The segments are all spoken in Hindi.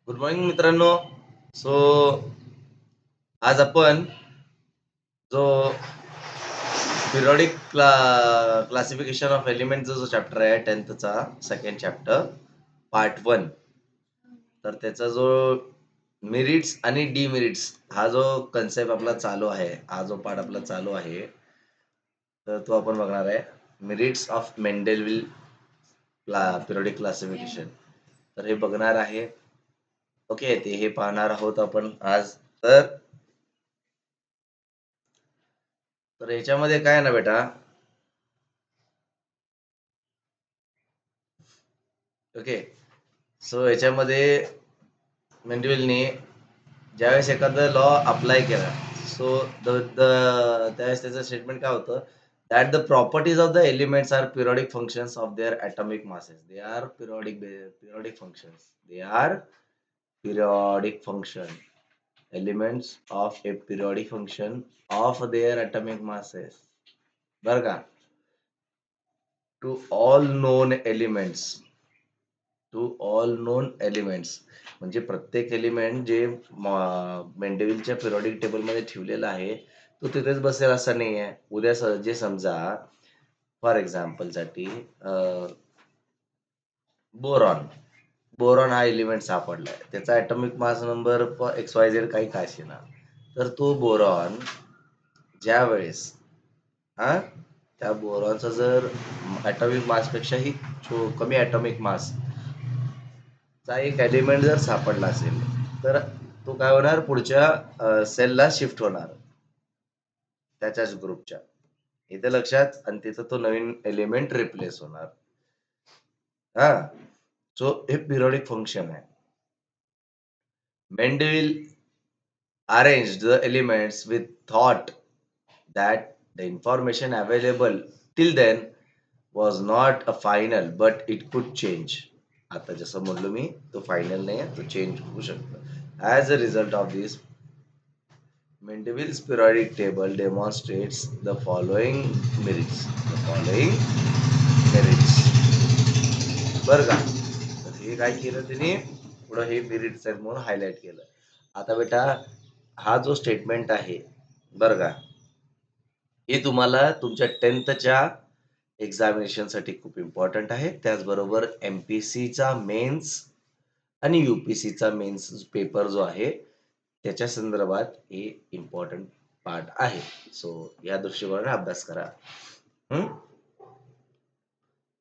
गुड मॉर्निंग मित्रांनो. सो आज आपण जो पिरियडिक क्लासिफिकेशन ऑफ एलिमेंटचा जो चॅप्टर आहे 10th सेकंड चॅप्टर पार्ट 1, तर त्याचा जो मेरिट्स आणि डिमेरिट्स हा जो कन्सेप्ट आपला चालू आहे, हा जो पार्ट आपला चालू आहे, तर तो आपण बघणार आहे. मेरिट्स ऑफ मेंडेलविल पिरियडिक क्लासिफिकेशन, तर हे बघणार आहे. ओके, ते हे पाहणार आहोत आपण आज. तर तर याच्यामध्ये काय ना बेटा, ओके, सो याच्यामध्ये मेंडविलने ज्यावेळेस एखादा लॉ अप्लाय केला, सो त्यावेळेस त्याचं स्टेटमेंट काय होतं, that the properties of the elements are periodic functions of their atomic masses. They are periodic functions. They are periodic function. Elements of a periodic function of their atomic masses. बरं का, to all known elements. To all known elements म्हणजे प्रत्येक एलिमेंट जे मेंडेविलच्या पिरियडिक टेबलमध्ये ठेवलेला आहे, तो तिथेच बसेल असं नाही आहे. उद्या जे समजा फॉर एक्झाम्पलसाठी बोरॉन बोरॉन हा एलिमेंट सापडलाय, त्याचा ॲटॉमिक मास नंबर XYZ काही का असेना, तर तो बोरॉन ज्या वेळेस त्या बोरॉनचा जर ॲटॉमिक मासपेक्षाही कमी ॲटॉमिक मास चा एक एलिमेंट जर सापडला असेल, तर तो काय होणार, पुढच्या सेलला शिफ्ट होणार त्याच्याच ग्रुपच्या. इथे लक्षात, आणि तिथं तो नवीन एलिमेंट रिप्लेस होणार. हा, सो हे पिरियडिक फंक्शन आहे. मेंडेविल arranged the elements with thought that the information available till then was not a final but it could change. आता जसं म्हणलो मी, तो फायनल नाही आहे, तो चेंज होऊ शकतो. As a result of this, Mendeleev's periodic table demonstrates the following merits. बरं का, तर हे काय केलं त्यांनी, पुढं हे मेरिट्स आहेत म्हणून हायलाइट केलं. आता बेटा, हा जो स्टेटमेंट आहे, बरं का, हे तुम्हाला तुमच्या 10thच्या एक्झामिनेशनसाठी खूप इम्पॉर्टंट आहे. त्याचबरोबर MPSCचा मेन्स आणि UPSCचा मेन्स पेपर जो आहे, त्याच्या संदर्भात हे इम्पॉर्टंट पार्ट आहे. सो या दृष्टिकोनाने अभ्यास करा.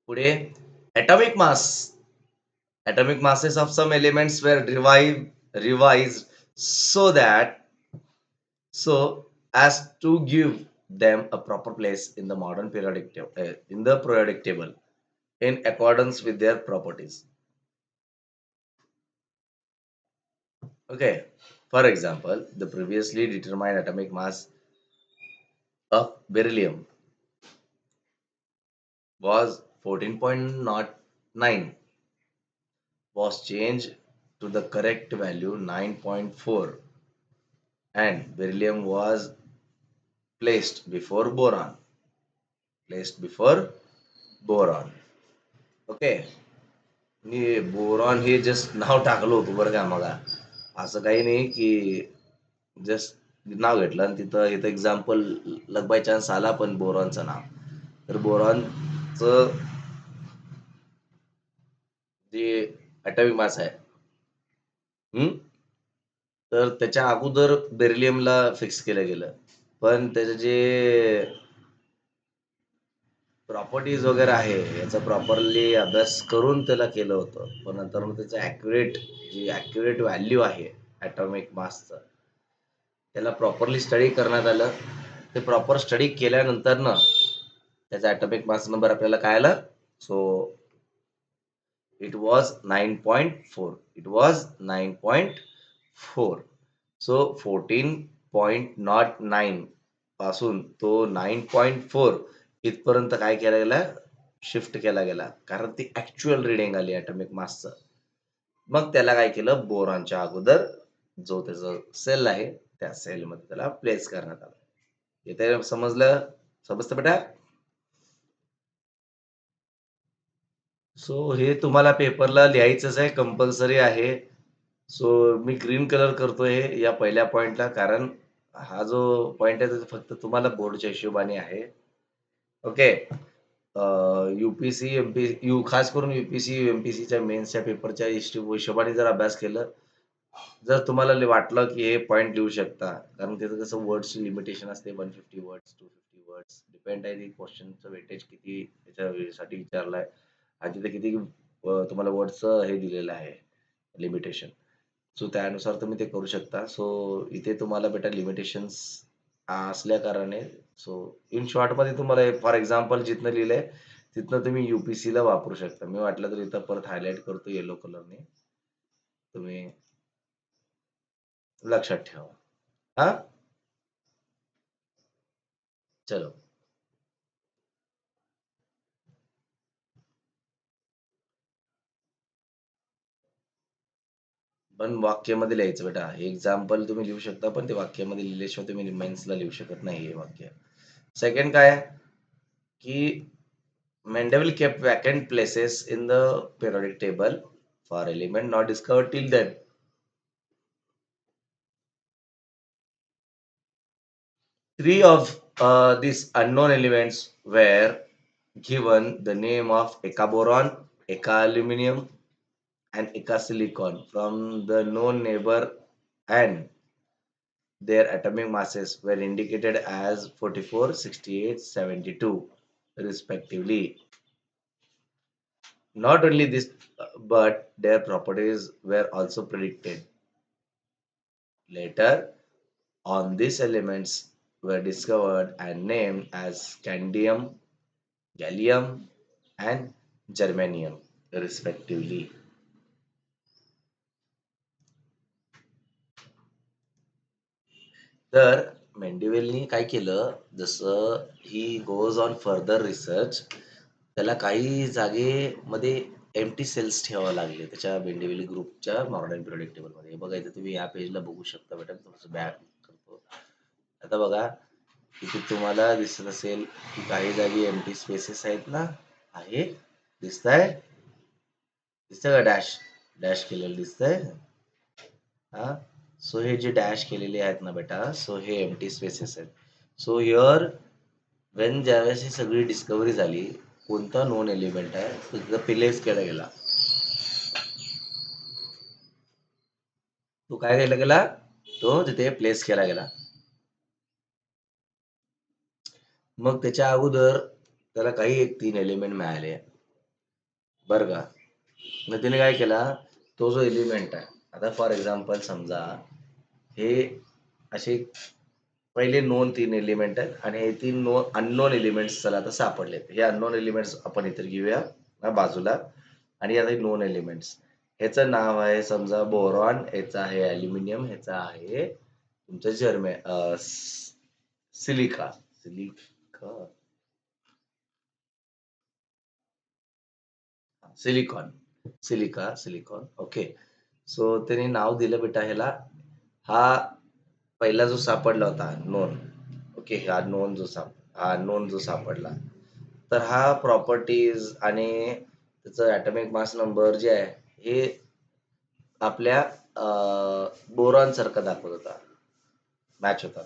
पुढे atomic mass. Atomic masses of some elements were revised so as to give them a proper place in the modern periodic table in accordance with their properties. Okay, for example, the previously determined atomic mass of beryllium was 14.09, was changed to the correct value 9.4, and beryllium was placed before boron. Okay, मी बोरॉन हे जस्ट नाव टाकलं होतं बरं का. मला असं काही नाही की जस्ट नाव घेतलं आणि तिथं इथं एक्झाम्पल लग बाय चान्स आला, पण बोरॉनचं नाव. तर बोरॉनचं जे ॲटॉमिक मास आहे, तर त्याच्या अगोदर बेरिलियमला फिक्स केलं गेलं, पण त्याचे जे प्रॉपर्टीज वगैरे आहे याचा प्रॉपरली अभ्यास करून त्याला केलं होतं. पण नंतर मग त्याचं ॲक्युरेट व्हॅल्यू आहे ॲटॉमिक मासचं, त्याला प्रॉपरली स्टडी करण्यात आलं. ते प्रॉपर स्टडी केल्यानंतर ना त्याचा ॲटॉमिक मास नंबर आपल्याला काय आलं. So it was 9.4. सो 14.09 पासून तो 9.4 इथपर्यंत काय केला गेला, शिफ्ट केला गेला, कारण ती ऍक्च्युअल रिडिंग आली ॲटॉमिक मासचं. मग त्याला काय केलं, बोरॉनच्या अगोदर जो त्याचा सेल आहे त्या सेलमध्ये त्याला प्लेस करण्यात आलं. इथे समजतं बेटा. सो हे तुम्हाला पेपरला लिहायचंच आहे, कंपल्सरी आहे. सो मी ग्रीन कलर करतोय या पहिल्या पॉइंटला, कारण हा जो पॉइंट आहे तो फक्त तुम्हाला बोर्डच्या हिशोबाने आहे. ओके. यूपीसी एमपीसी खास करून यूपीसी एमपीसीच्या मेन्सच्या पेपरच्या हिशोबाने जर अभ्यास केलं, जर तुम्हाला वाटलं की हे पॉइंट लिहू शकता, कारण त्याचं कसं वर्ड्सची लिमिटेशन असते, 150 वर्ड्स 250 वर्ड्स डिपेंड आहे की क्वेश्चनचं वेटेज किती त्याच्यासाठी विचारलाय आणि तिथे किती तुम्हाला वर्डचं हे दिलेलं आहे लिमिटेशन. सो त्यानुसार तुम्ही ते करू शकता. सो इथे तुम्हाला बेटा लिमिटेशन्स असल्या कारणाने, सो इन शॉर्ट मध्ये तुम्हाला फॉर एक्झाम्पल जिथनं लिहिलंय तिथनं तुम्ही यूपीसी ला वापरू शकता. मी वाटलं तर इथं परत हायलाइट करतो येलो कलरने, तुम्ही लक्षात ठेवा. हा, चलो. पण वाक्यामध्ये लिहायचं बेटा. हे एक्झाम्पल तुम्ही लिहू शकता, पण ते वाक्यामध्ये लिहिल्याशिवाय तुम्ही मेन्सला लिहू शकत नाही हे वाक्य. सेकंड काय आहे की Mendel kept vacant places in the periodic table for element not discovered till then. Three of these unknown elements were given the name of Eka boron, Eka aluminum, and Eka silicon from the known neighbor, and their atomic masses were indicated as 44, 68, 72 respectively. Not only this, but their properties were also predicted. Later on, these elements were discovered and named as scandium, gallium, and germanium, respectively. तर मेंडेवेलनी काय केलं, जसं he goes on further research, त्याला काही जागेमध्ये एम्प्टी सेल्स ठेवावे लागले त्याच्या मेंडेवेली ग्रुपच्या मॉडर्न पिरियोडिक टेबल मध्ये. बघा इथे तुम्ही या पेजला बघू शकता बेटा, थोडंसं बॅक करतो. आता बघा इथे तुम्हाला दिसत असेल की काही जागी एम्प्टी स्पेसेस आहेत ना, आहे, दिसतंय, दिसतंय का डॅश डॅश केलेलं दिसतंय. हा, सो हे जे डॅश केलेले आहेत ना बेटा, सो हे एम्प्टी स्पेसेस आहेत. सो हिअर वेन ज्यावेळेस ही सगळी डिस्कव्हरी झाली, कोणता नोन एलिमेंट आहे तो तिथं प्लेस केला गेला. तो काय केला गेला, तो तिथे प्लेस केला गेला. मग त्याच्या अगोदर त्याला काही एक 3 एलिमेंट मिळाले, बरं का. मग तिने काय केला, तो जो एलिमेंट आहे, आता फॉर एक्झाम्पल समजा हे असे पहिले नोन 3 एलिमेंट आहेत आणि हे 3 अननोन एलिमेंट्स चला आता सापडलेत. हे अननोन एलिमेंट्स आपण इतर घेऊया बाजूला, आणि आता नोन एलिमेंट्स, ह्याचं नाव आहे समजा बोरॉन, ह्याचं आहे अल्युमिनियम, ह्याचं आहे तुमचं silica silica silicon silicon. Okay. So त्यांनी नाव दिलं बेटा ह्याला. हा पहिला जो सापडला होता नोन, ओके, हा नोन जो सापडला, तर हा प्रॉपर्टीज आणि त्याचं ॲटॉमिक मास नंबर जे आहे हे आपल्या बोरॉन सारखं दाखवत होता, मॅच होता.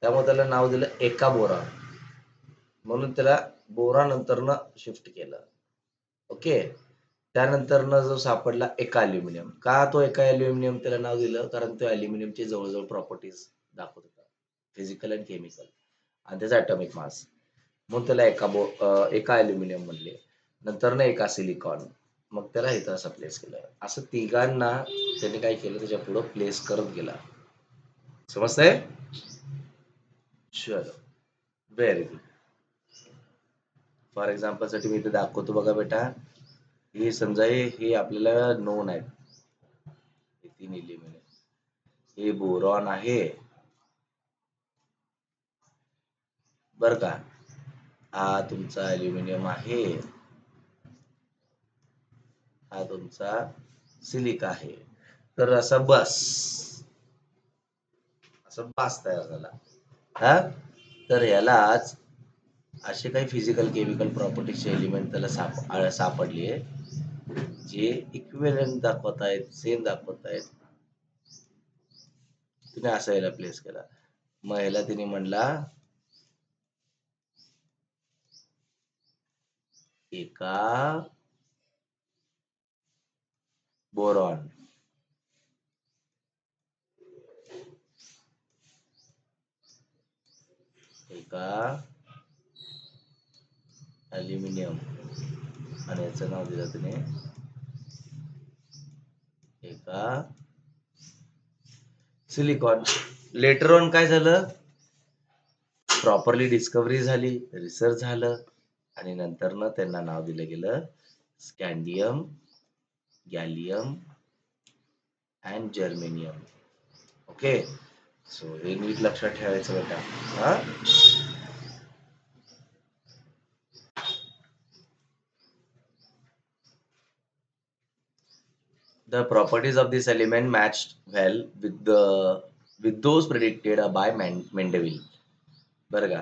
त्यामुळे त्याला नाव दिलं एका बोरॉन, म्हणून त्याला बोरा नंतरनं शिफ्ट केलं. ओके. त्यानंतरनं जो सापडला एका अल्युमिनियम, का तो एका अल्युमिनियम त्याला नाव दिलं, कारण तो अल्युमिनियमचे जवळजवळ प्रॉपर्टीज दाखवत होता, फिजिकल अँड केमिकल, आणि त्याचा ॲटॉमिक मास, म्हणून त्याला एका अल्युमिनियम म्हणले. नंतर ना एका सिलिकॉन, मग त्याला इथं असं प्लेस केलं. असं तिघांना त्याने काय केलं, त्याच्या पुढं प्लेस करत गेला. समजतंय? चलो, व्हेरी गुड. फॉर एक्झाम्पल साठी मी इथे दाखवतो बघा बेटा. हे समजा हे आपल्याला नोन आहेत, हे 3 एलिमेंट. हे बोरॉन आहे बर का, हा तुमचा अल्युमिनियम आहे, हा तुमचा सिलिका आहे. तर असं बास तयार झाला. हा, तर यालाच असे काही फिजिकल केमिकल प्रॉपर्टीचे एलिमेंट त्याला सापडले जे इक्विव्हॅलंट दाखवत आहेत, सेम दाखवत आहेत. तिने असं याला प्लेस केला. मग ह्याला तिने म्हणला एका बोरॉन, एका ॲल्युमिनियम, आणि याचं नाव दिलं तिने एका सिलिकॉन. लेटर ऑन काय झालं, प्रॉपरली डिस्कव्हरी झाली, रिसर्च झालं, आणि नंतर ना त्यांना नाव दिलं गेलं scandium, gallium and germanium. Okay, so हे नीट लक्षात ठेवायचं बेटा. हा, the properties of this element matched well with those predicted by Mendeleev. बरं का,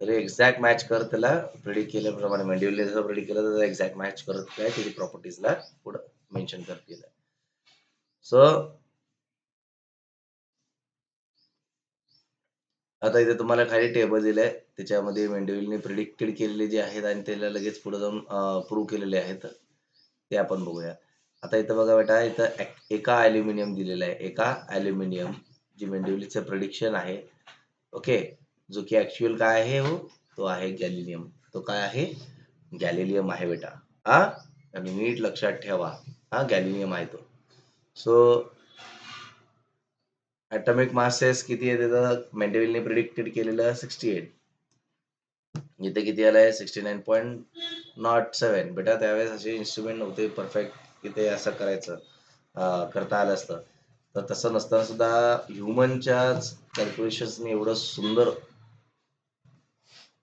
तर एक्झॅक्ट मॅच कर त्याला, प्रिडिक्ट केल्याप्रमाणे मेंडेलने जसं प्रिडिक्ट केलं तर एक्झॅक्ट मॅच करत काय त्याची प्रॉपर्टीजला पुढे मेन्शन करतील. सो आता इथे तुम्हाला खाली टेबल दिलंय, त्याच्यामध्ये मेंडेलने प्रिडिक्टेड केलेले जे आहेत आणि त्याला लगेच पुढे जाऊन प्रूव्ह केलेले आहेत ते आपण बघूया. आता इथं बघा बेटा, इथं एका ॲल्युमिनियम दिलेलं आहे, एका ॲल्युमिनियम जी मेंडेलीचं प्रिडिक्शन आहे. ओके, जो की ऍक्च्युअल काय आहे हो, तो आहे गॅलिलियम. तो काय आहे, गॅलिलियम आहे बेटा. हा, आणि नीट लक्षात ठेवा, हा गॅलिलियम आहे तो. सो ऍटॉमिक मासेस किती आहे त्याचं, मेंडेलने प्रिडिक्टेड केलेलं 68. इथे किती आलाय, 69.07. बेटा त्यावेळेस असे इन्स्ट्रुमेंट नव्हते परफेक्ट की ते असं करायचं, करता आलं असतं. तर तसं नसताना सुद्धा ह्युमनच्याच कॅल्क्युलेशन्सने एवढं सुंदर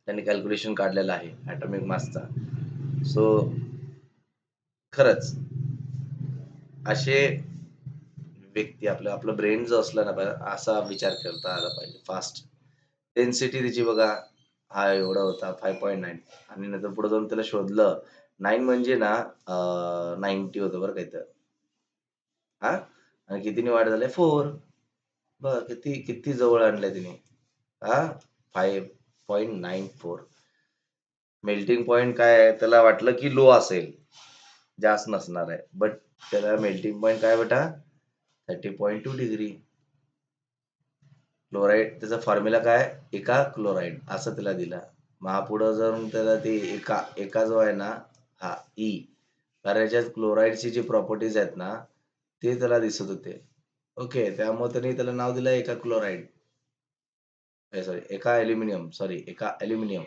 त्यांनी कॅल्क्युलेशन काढलेलं आहे ऍटॉमिक मासचा. सो खरंच असे व्यक्ती, आपलं ब्रेन जो असला ना, असा विचार करता आला पाहिजे. फास्ट डेन्सिटी त्याची बघा, हा एवढा होता 5.9, आणि नंतर पुढे जाऊन त्याला शोधलं 9 म्हणजे ना 90 होतं बरं काही तर. हा, आणि कितीने वाढ झाले 4. बघ किती किती जवळ आणलंय तिने. हा, 5.94. मेल्टिंग पॉइंट काय आहे, त्याला वाटलं की लो असेल, जास्त नसणार आहे, बट त्याला मेल्टिंग पॉइंट काय बेटा 30.2 डिग्री. क्लोराईड त्याचा फॉर्म्युला काय, एका क्लोराईड असं त्याला दिला. मग हा पुढं जाऊन त्याला ते एका एका जो आहे ना, हा ई, कारण याच्यात क्लोराईडची जी प्रॉपर्टीज आहेत ना ते त्याला दिसत होते. ओके, त्यामुळे त्यांनी त्याला नाव दिलं एका क्लोराईड, सॉरी एका ॲल्युमिनियम, सॉरी एका ॲल्युमिनियम.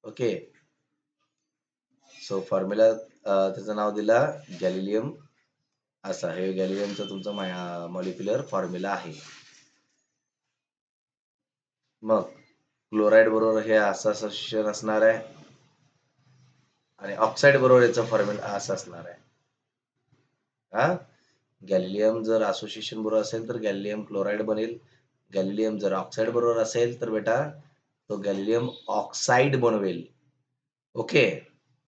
ओके, सो फॉर्म्युला त्याचं नाव दिला गॅलिलियम, असा हे गॅलिलियमचा तुमचा मॉलिक्युलर फॉर्म्युला आहे. मग क्लोराईड बरोबर हे असं असोसिएशन असणार आहे, आणि ऑक्साईड बरोबर याचा फॉर्म्युला असा असणार आहे. हा, गॅलिलियम जर असोसिएशन बरोबर असेल तर गॅलिलियम क्लोराईड बनेल. गॅलिलियम जर ऑक्साईड बरोबर असेल तर बेटा तो गॅलिलियम ऑक्साईड बनवेल. ओके,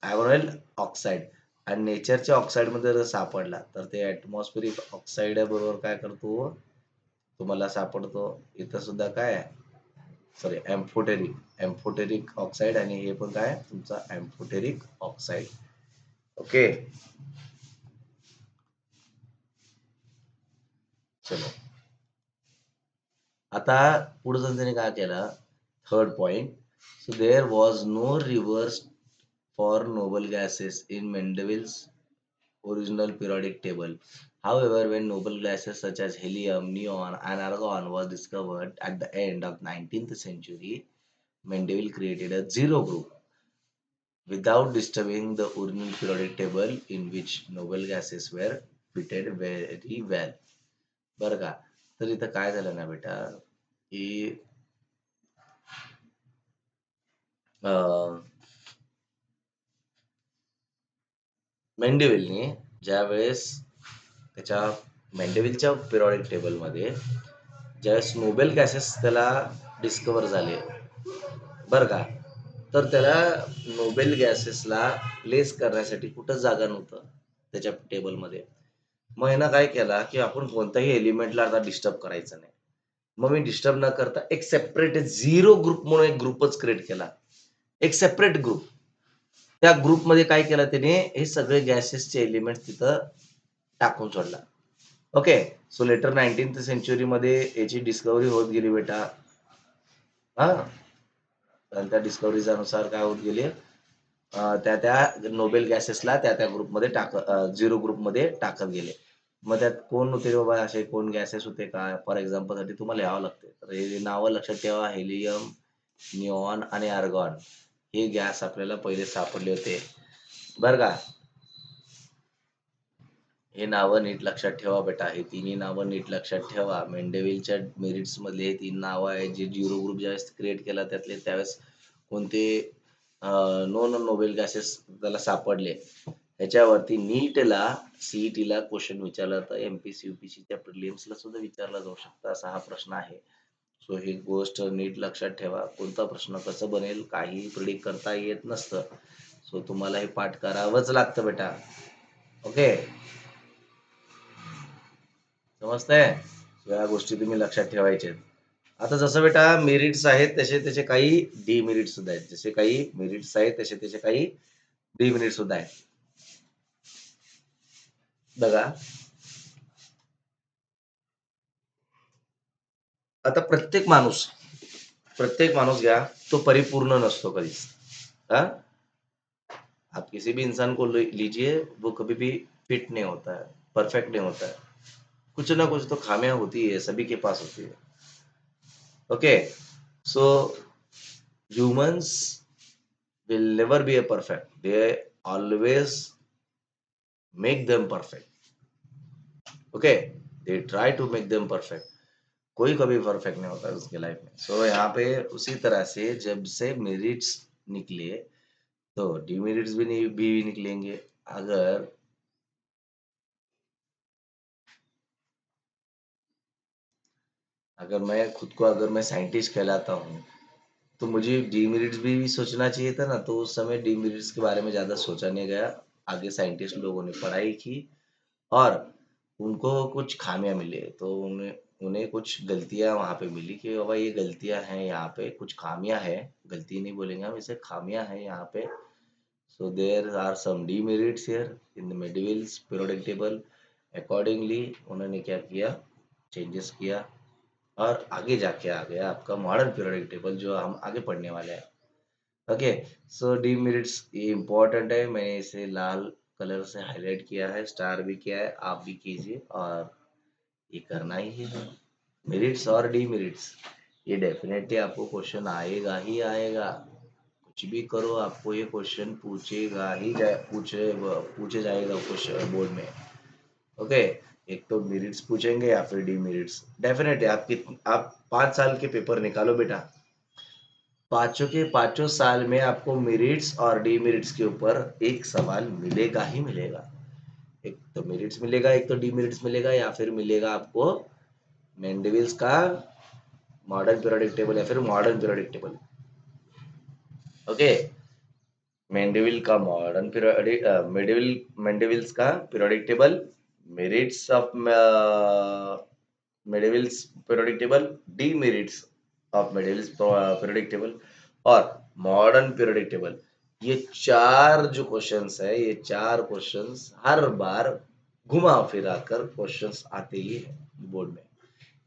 काय बनवेल, ऑक्साईड. आणि नेचरच्या ऑक्साईड मध्ये जर सापडला तर ते ऍटमॉस्फेरिक ऑक्साईड बरोबर काय करतो, तुम्हाला सापडतो इथं सुद्धा काय, सॉरी एम्फोटेरिक ऑक्साईड, आणि हे पण काय तुमचा एम्फोटेरिक ऑक्साईड. ओके, चलो आता पुढे जाऊन त्याने काय केलं, third point. So there was no reverse for noble gases in Mendeleev's original periodic table. However, when noble gases such as helium, neon, and argon was discovered at the end of 19th century, Mendeleev created a zero group without disturbing the original periodic table in which noble gases were fitted very well. बरं का, तर इथं काय झालं ना बेटा, की मेंडेविलने ज्या वेळेस त्याच्या मेंडेविलच्या पिरियडिक टेबलमध्ये ज्यावेळेस नोबेल गॅसेस त्याला डिस्कवर झाले बरं का, तर त्याला नोबेल गॅसेसला प्लेस करण्यासाठी कुठं जागा नव्हतं. त्याच्या टेबलमध्ये. मग ह्यानं काय केला, की आपण कोणत्याही एलिमेंटला आता डिस्टर्ब करायचं नाही. मग मी डिस्टर्ब न करता एक सेपरेट 0 ग्रुप म्हणून एक ग्रुपच क्रिएट केला. एक सेपरेट ग्रुप. त्या ग्रुपमध्ये काय केलं त्याने, हे सगळे गॅसेसचे एलिमेंट्स तिथं टाकून सोडला. ओके. सो लेटर 19th सेंच्युरीमध्ये याची डिस्कव्हरी होत गेली बेटा. हां. आणि त्या डिस्कव्हरीच्या नुसार काय होत गेले, त्या त्या नोबेल गॅसेसला त्या त्या ग्रुपमध्ये 0 ग्रुपमध्ये टाकत गेले. मग त्यात कोण होते बाबा, असे कोण गॅसेस होते का? फॉर एक्झाम्पलसाठी तुम्हाला लिहावं लागते. तर हे नावं लक्षात ठेवा. हेलियम, निऑन आणि आर्गॉन हे गॅस आपल्याला पहिले सापडले होते. बरं का? हे नावं नीट लक्षात ठेवा बेटा. हे तिन्ही नावं नीट लक्षात ठेवा. मेंडेविलच्या मेरिट्स मधले हे 3 नावं आहेत, जे 0 ग्रुप ज्यावेळेस क्रिएट केला त्यातले त्यावेळेस कोणते नॉन नोबेल गॅसेस त्याला सापडले. ह्याच्यावरती नीटला सीईटीला क्वेश्चन विचारला जातं. एमपीसी युपीसीच्या प्रिलिम्सला सुद्धा विचारला जाऊ शकता, असा हा प्रश्न आहे. सो ही गोष्ट नीट लक्षात ठेवा. कोणता प्रश्न कसं बनेल काही प्रिडिक्ट करता येत नसतं. सो तुम्हाला हे पाठ करावंच लागतं बेटा. ओके, समजतंय? या गोष्टी तुम्ही लक्षात ठेवायच्या. आता जसं बेटा मेरिट्स आहेत तसे त्याचे काही डिमेरिट्स सुद्धा आहेत. जसे काही मेरिट्स आहेत तसे त्याचे काही डिमेरिट्स सुद्धा आहेत. बघा, आता प्रत्येक माणूस घ्या, तो परिपूर्ण नसतो कधीच. हा, आप किसी भी इंसान को लीजिए, वो कभी भी फिट नहीं होता है, परफेक्ट नहीं होता है. कुछ ना कुछ तो खामियां होती है, सभी के पास होती है. Okay, so humans will never be a perfect. They always make them perfect. Okay, they try to make them perfect. कोई कभी परफेक्ट नहीं होता है उसके लाइफ में. सो यहाँ पे उसी तरह से जब से मेरिट्स निकले तो डिमेरिट्स भी निकलेंगे. अगर अगर मैं साइंटिस्ट कहलाता हूँ तो मुझे डीमेरिट्स भी सोचना चाहिए था ना. तो उस समय डीमेरिट्स के बारे में ज्यादा सोचा नहीं गया. आगे साइंटिस्ट लोगों ने पढ़ाई की और उनको कुछ खामियां मिले, तो उन्हें उन्हें कुछ गलतियां वहां पे मिली कि बाबा ये गलतियां हैं, यहाँ पे कुछ खामियां हैं. गलती नहीं बोलेंगे हम इसे, खामियां हैं यहाँ पे. So there are some demerits here in the Mendeleev's periodic table. Accordingly उन्होंने क्या किया, चेंजेस किया और आगे जाके आ गया आपका मॉडर्न पीरियोडिक टेबल जो हम आगे पढ़ने वाले हैं. ओके, सो डीमेरिट्स ये इम्पोर्टेंट है. मैंने इसे लाल कलर से हाईलाइट किया है, स्टार भी किया है, आप भी कीजिए और ये करना ही है. मेरिट्स और डीमेरिट्स ये डेफिनेटली आपको क्वेश्चन आएगा ही आएगा. कुछ भी करो आपको ये क्वेश्चन पूछे जाएगा क्वेश्चन बोर्ड में. ओके, एक तो मेरिट्स पूछेंगे या फिर डीमेरिट्स. डेफिनेटली आप 5 साल के पेपर निकालो बेटा, पांचों के पांचों साल में आपको मेरिट्स और डीमेरिट्स के ऊपर एक सवाल मिलेगा ही मिलेगा. एक तो मेरिट्स मिलेगा, एक तो डीमेरिट्स मिलेगा, या फिर मिलेगा आपको मेंडेविल्स का मॉडर्न पीरियोडिक टेबल या फिर modern periodic table. Okay, Mendeleev का मॉडर्न पीरियोडिक मेंडेविल्स का periodic table, merits of Mendeleev's periodic table, demerits of Mendeleev's periodic table और मॉडर्न पीरियोडिक टेबल. ये 4 जो क्वेश्चंस है, ये 4 क्वेश्चंस हर बार घुमा फिरा कर क्वेश्चंस आते ही है बोर्ड में.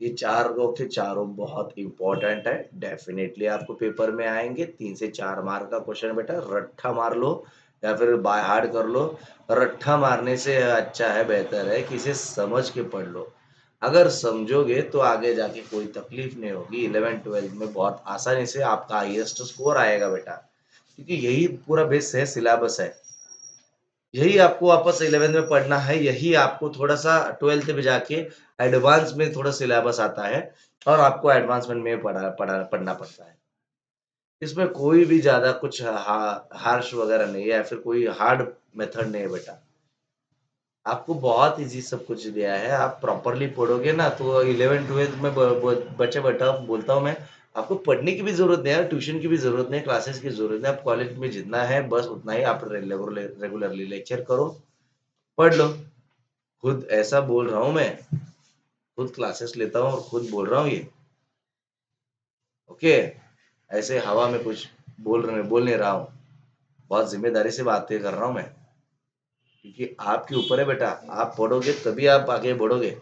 ये 4 के चारों बहुत इंपॉर्टेंट है. डेफिनेटली आपको पेपर में आएंगे. 3 से 4 मार्क का क्वेश्चन बेटा, रट्ठा मार लो या फिर बाय हार्ड कर लो. रट्ठा मारने से अच्छा है, बेहतर है कि इसे समझ के पढ़ लो. अगर समझोगे तो आगे जाके कोई तकलीफ नहीं होगी. 11th-12th में बहुत आसानी से आपका हाईएस्ट स्कोर आएगा बेटा, क्योंकि यही पूरा बेस है, सिलेबस है. यही आपको वापस 11th में पढ़ना है. यही आपको थोड़ा सा 12th में जाके एडवांस में थोड़ा सिलेबस आता है और आपको एडवांसमेंट में पढ़ना पड़ता है. इसमें कोई भी ज्यादा कुछ हार्श वगैरह नहीं है या फिर कोई हार्ड मेथड नहीं है बेटा. आपको बहुत इजी सब कुछ दिया है. आप प्रॉपरली पढ़ोगे ना तो 11th-12th में बच्चे बेटा बोलता हूँ मैं, आपको पढ़ने की भी जरूरत नहीं है, ट्यूशन की भी जरूरत नहीं, क्लासेस की जरूरत नहीं. आप कॉलेज में जितना है बस उतना ही आप रेगुलरली लेक्चर करो पढ़ लो। खुद ऐसा बोल रहा हूं मैं, खुद क्लासेस लेता हूँ और खुद बोल रहा हूँ ये। ओके, ऐसे हवा में कुछ बोल नहीं रहा हूँ। बहुत जिम्मेदारी से बातें कर रहा हूँ मैं, क्योंकि आपके ऊपर है बेटा। आप पढ़ोगे तभी आप आगे बढ़ोगे।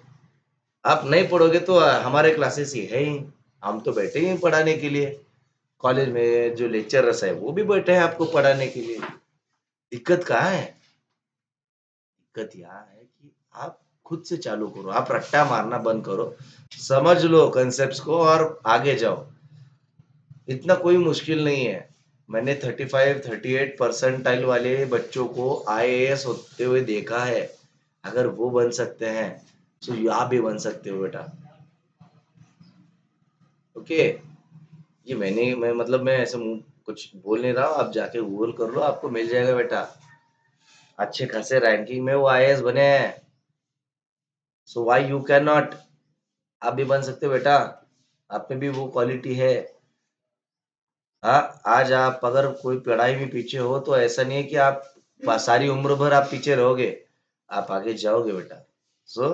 आप नहीं पढ़ोगे तो हमारे क्लासेस ही है ही। हम तो बैठे ही हैं पढ़ाने के लिए। कॉलेज में जो लेक्चरर्स है वो भी बैठे हैं आपको पढ़ाने के लिए। दिक्कत कहाँ है? दिक्कत यहाँ है कि आप खुद से चालू करो, आप रट्टा मारना बंद करो, समझ लो कंसेप्ट्स को और आगे जाओ। इतना कोई मुश्किल नहीं है। मैंने 35 38 परसेंटाइल वाले बच्चों को आईएएस होते हुए देखा है। अगर वो बन सकते हैं तो आप भी बन सकते हो बेटा। ओके, ये मैं मतलब मैं ऐसे मुंह कुछ बोल नहीं रहा हूँ। आप जाके गूगल कर लो, आपको मिल जाएगा बेटा। अच्छे खासे रैंकिंग में वो आईएएस बने हैं। So why you can not? आप भी बन सकते हो बेटा। आप में भी वो क्वालिटी है। हाँ, आज आप अगर कोई पढ़ाई में पीछे हो तो ऐसा नहीं है कि आप सारी उम्र भर आप पीछे रहोगे। आप आगे जाओगे बेटा। So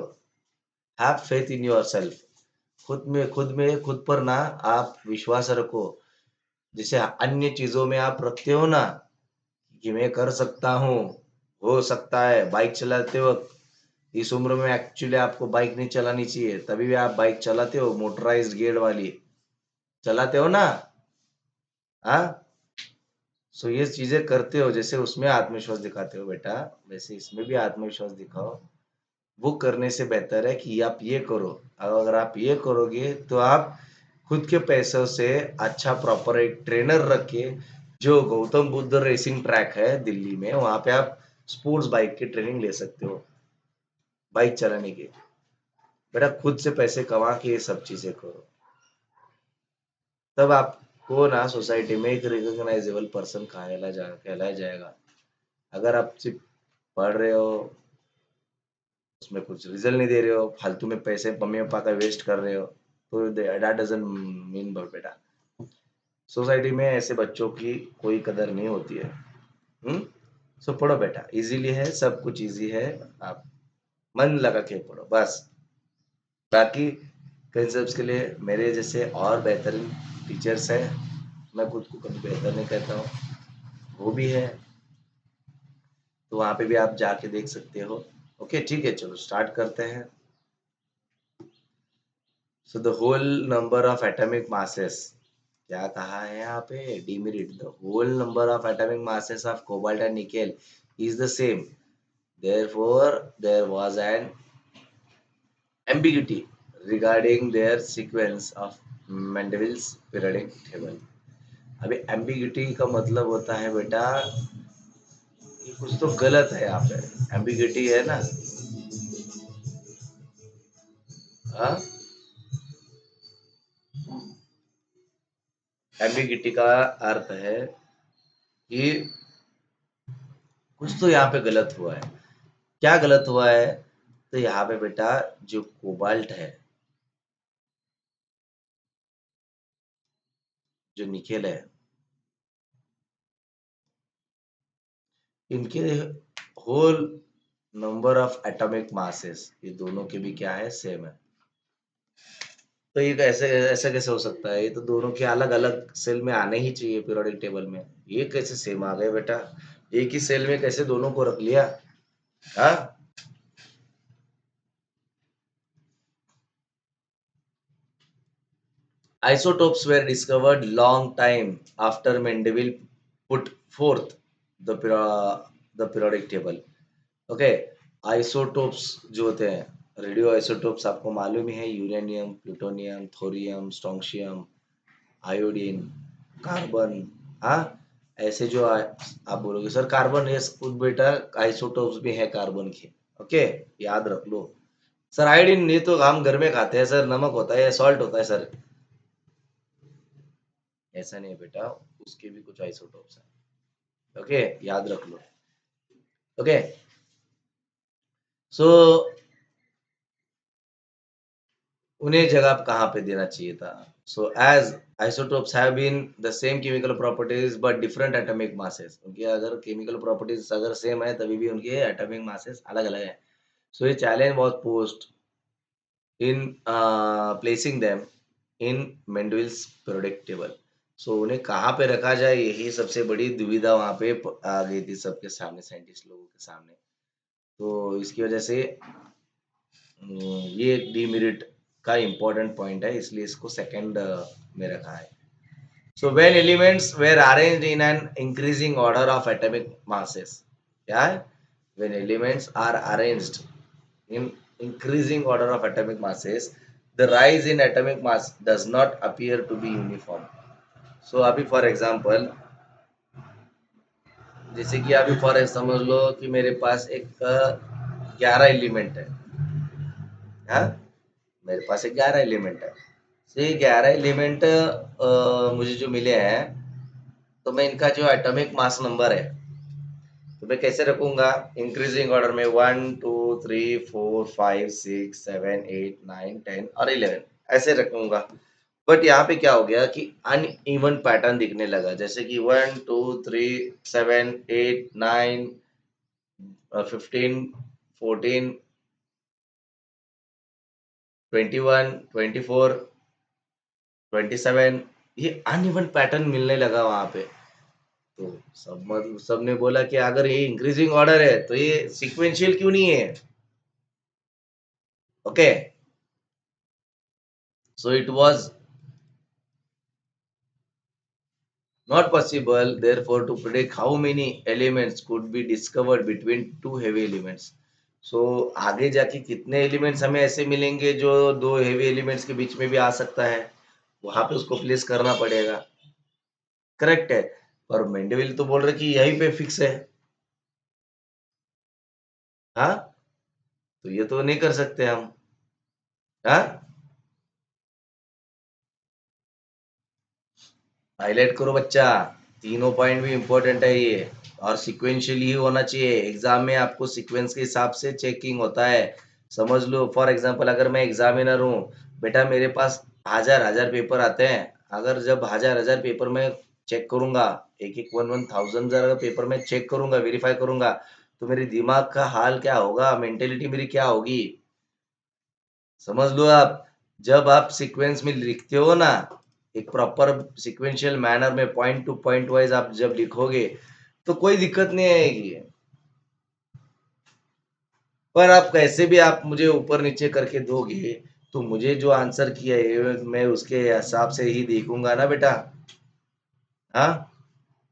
have faith in your self. खुद पर ना आप विश्वास रखो। जैसे अन्य चीजों में आप रखते हो ना कि मैं कर सकता हूँ, हो सकता है। बाइक चलाते वक्त इस उम्र में एक्चुअली आपको बाइक नहीं चलानी चाहिए, तभी भी आप बाइक चलाते हो, मोटराइज्ड गियर वाली चलाते हो ना। हाँ, सो ये चीजें करते हो, जैसे उसमें आत्मविश्वास दिखाते हो बेटा, वैसे इसमें भी आत्मविश्वास दिखाओ। वो करने से बेहतर है कि आप ये करो। अगर आप ये करोगे तो आप खुद के पैसों से अच्छा प्रॉपर एक ट्रेनर रख के, जो गौतम बुद्ध रेसिंग ट्रैक है दिल्ली में, वहां पे आप स्पोर्ट्स बाइक की ट्रेनिंग ले सकते हो, बाइक चलाने की। बेटा खुद से पैसे कमा के ये सब चीजें करो, तब आपको ना सोसाइटी में एक रिकॉग्नाइजेबल पर्सन कहलाया जाएगा। अगर आप सिर्फ पढ़ रहे हो, उसमें कुछ रिजल्ट नहीं दे रहे हो, फालतू में पैसे मम्मी पापा का वेस्ट कर रहे हो, तो दैट डजंट मीन बहुत बेटा। सोसाइटी में ऐसे बच्चों की कोई कदर नहीं होती है। हम्म। सो पढ़ो बेटा, इजीली है, सब कुछ इजी है। आप मन लगा के पढ़ो बस। बाकी कंसेप्ट के लिए मेरे जैसे और बेहतरीन टीचर्स हैं। मैं खुद को कभी बेहतर नहीं कहता हूँ, वो भी है। तो वहाँ पे भी आप जाके देख सकते हो। ओके ठीक है, चलो स्टार्ट करते हैं। So the whole number of atomic masses, क्या कहा है यहाँ पे? Demerit the whole number of atomic masses of cobalt and nickel is the same, therefore there was an ambiguity regarding their sequence of Mendel's periodic table। अभी ambiguity का मतलब होता है बेटा कि कुछ तो गलत है यहाँ पे। ambiguity है ना? हाँ, ambiguity का अर्थ है कि कुछ तो यहाँ पे गलत हुआ है। क्या गलत हुआ है? तो यहाँ पे बेटा जो कोबाल्ट है, जो निकेल है, इनके whole number of atomic masses, ये दोनों के भी क्या है? सेम है। तो ये कैसे, ऐसा कैसे हो सकता है? ये तो दोनों के अलग अलग सेल में आने ही चाहिए पीरियोडिक टेबल में। ये कैसे सेम आ गए बेटा? एक ही सेल में कैसे दोनों को रख लिया? हाँ, isotopes were discovered long time after Mendel put forth the periodic table। Okay, isotopes जो होते हैं, रेडियो आइसोटोप्स आपको मालूम ही है, uranium, plutonium, thorium, strontium, iodine, carbon. हाँ, ऐसे जो आप बोलोगे सर कार्बन, ये खुद बेटा आइसोटोप्स भी है कार्बन के। ओके, याद रख लो। सर आयोडीन ये तो हम घर में खाते हैं सर, नमक होता है या सॉल्ट होता है सर। ऐसा नहीं है बेटा, उसके भी कुछ आइसोटोप्स हैं। ओके, याद रख लो। ओके, सो उन्हें जगह कहाँ पे देना चाहिए था? So as isotopes have been the same chemical properties but different atomic masses. उनकी अगर chemical properties अगर same है तभी भी उनके atomic masses अलग अलग है. So a challenge was posed in placing them in Mendele's periodic table. So उन्हें कहाँ पे रखा जाए यही सबसे बड़ी दुविधा वहाँ पे आ गई थी सबके सामने, साइंटिस्ट लोगों के सामने. तो इसकी वजह से ये एक डीमेरिट का इम्पोर्टेंट पॉइंट है, इसलिए इसको सेकंड में रखा है. So when elements were arranged in an increasing order of atomic masses, क्या है? When elements are arranged in increasing order of atomic masses, the rise in atomic mass does not appear to be uniform. So अभी for example, जैसे कि अभी for समझ लो कि मेरे पास एक 11 एलिमेंट है, हाँ? मेरे पास एक 11 एलिमेंट है. तो ये 11 एलिमेंट मुझे जो मिले हैं, तो मैं इनका जो एटॉमिक मास नंबर है तो मैं कैसे रखूंगा? इंक्रीजिंग ऑर्डर में 1 2 3 4 5 6 7 8 9 10 और 11 ऐसे रखूंगा. बट यहाँ पे क्या हो गया कि अनइवन पैटर्न दिखने लगा, जैसे कि 1 2 3 7 8 9 15 14 21 24 27 ये अनइवन पैटर्न मिलने लगा वहां पे. तो सबने बोला कि अगर ये इंक्रीजिंग ऑर्डर है तो ये सीक्वेंशियल क्यों नहीं है? Okay, so it was not possible therefore to predict how many elements could be discovered between two heavy elements. So आगे जाके कितने एलिमेंट्स हमें ऐसे मिलेंगे जो दो हेवी एलिमेंट्स के बीच में भी आ सकता है, वहां पे उसको प्लेस करना पड़ेगा. करेक्ट है, पर मेंडेविल तो बोल रहे कि यहीं पे फिक्स है. हाँ, तो ये तो नहीं कर सकते हम. हाँ, हाईलाइट करो बच्चा, तीनों पॉइंट भी इम्पोर्टेंट है ये, और सिक्वेंशियली ही होना चाहिए. एग्जाम में आपको सीक्वेंस के हिसाब से चेकिंग होता है. समझ लो फॉर एग्जांपल अगर मैं एग्जामिनर हूँ, बेटा मेरे पास हजार हजार पेपर आते हैं. अगर जब हजार हजार पेपर में चेक करूंगा, एक एक 1 1000 अगर पेपर में चेक करूंगा, वेरीफाई करूंगा, तो मेरे दिमाग का हाल क्या होगा, मेंटेलिटी मेरी क्या होगी? समझ लो आप, जब आप सीक्वेंस में लिखते हो ना, एक प्रॉपर सीक्वेंशियल मैनर में पॉइंट टू पॉइंट वाइज आप जब लिखोगे तो कोई दिक्कत नहीं आएगी. पर आप कैसे भी आप मुझे ऊपर नीचे करके दोगे तो मुझे जो आंसर किया है मैं उसके हिसाब से ही देखूंगा ना बेटा. हाँ,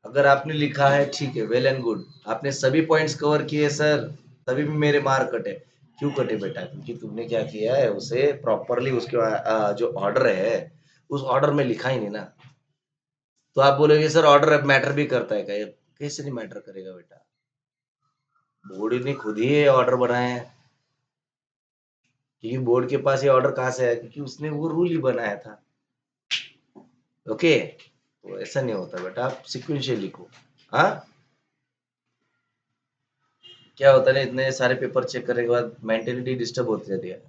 अगर आपने लिखा है ठीक है, वेल एंड गुड, आपने सभी पॉइंट्स कवर किए सर, तभी भी मेरे मार्क कटे. क्यों कटे बेटा? क्योंकि तुमने क्या किया है, उसे प्रॉपरली उसके जो ऑर्डर है उस ऑर्डर में लिखा ही नहीं ना. तो आप बोलोगे सर ऑर्डर मैटर भी करता है क्या? ये कैसे नहीं मैटर करेगा बेटा? बोर्ड ने खुद ही ये ऑर्डर बनाए हैं, क्योंकि बोर्ड के पास ये ऑर्डर कहाँ से आया? क्योंकि उसने वो रूल ही बनाया था. ओके, तो ऐसा नहीं होता बेटा, आप सिक्वेंशियल लिखो. हाँ, क्या होता है ना, इतने सारे पेपर चेक करने के बाद मेंटेलिटी डिस्टर्ब होती रहती है,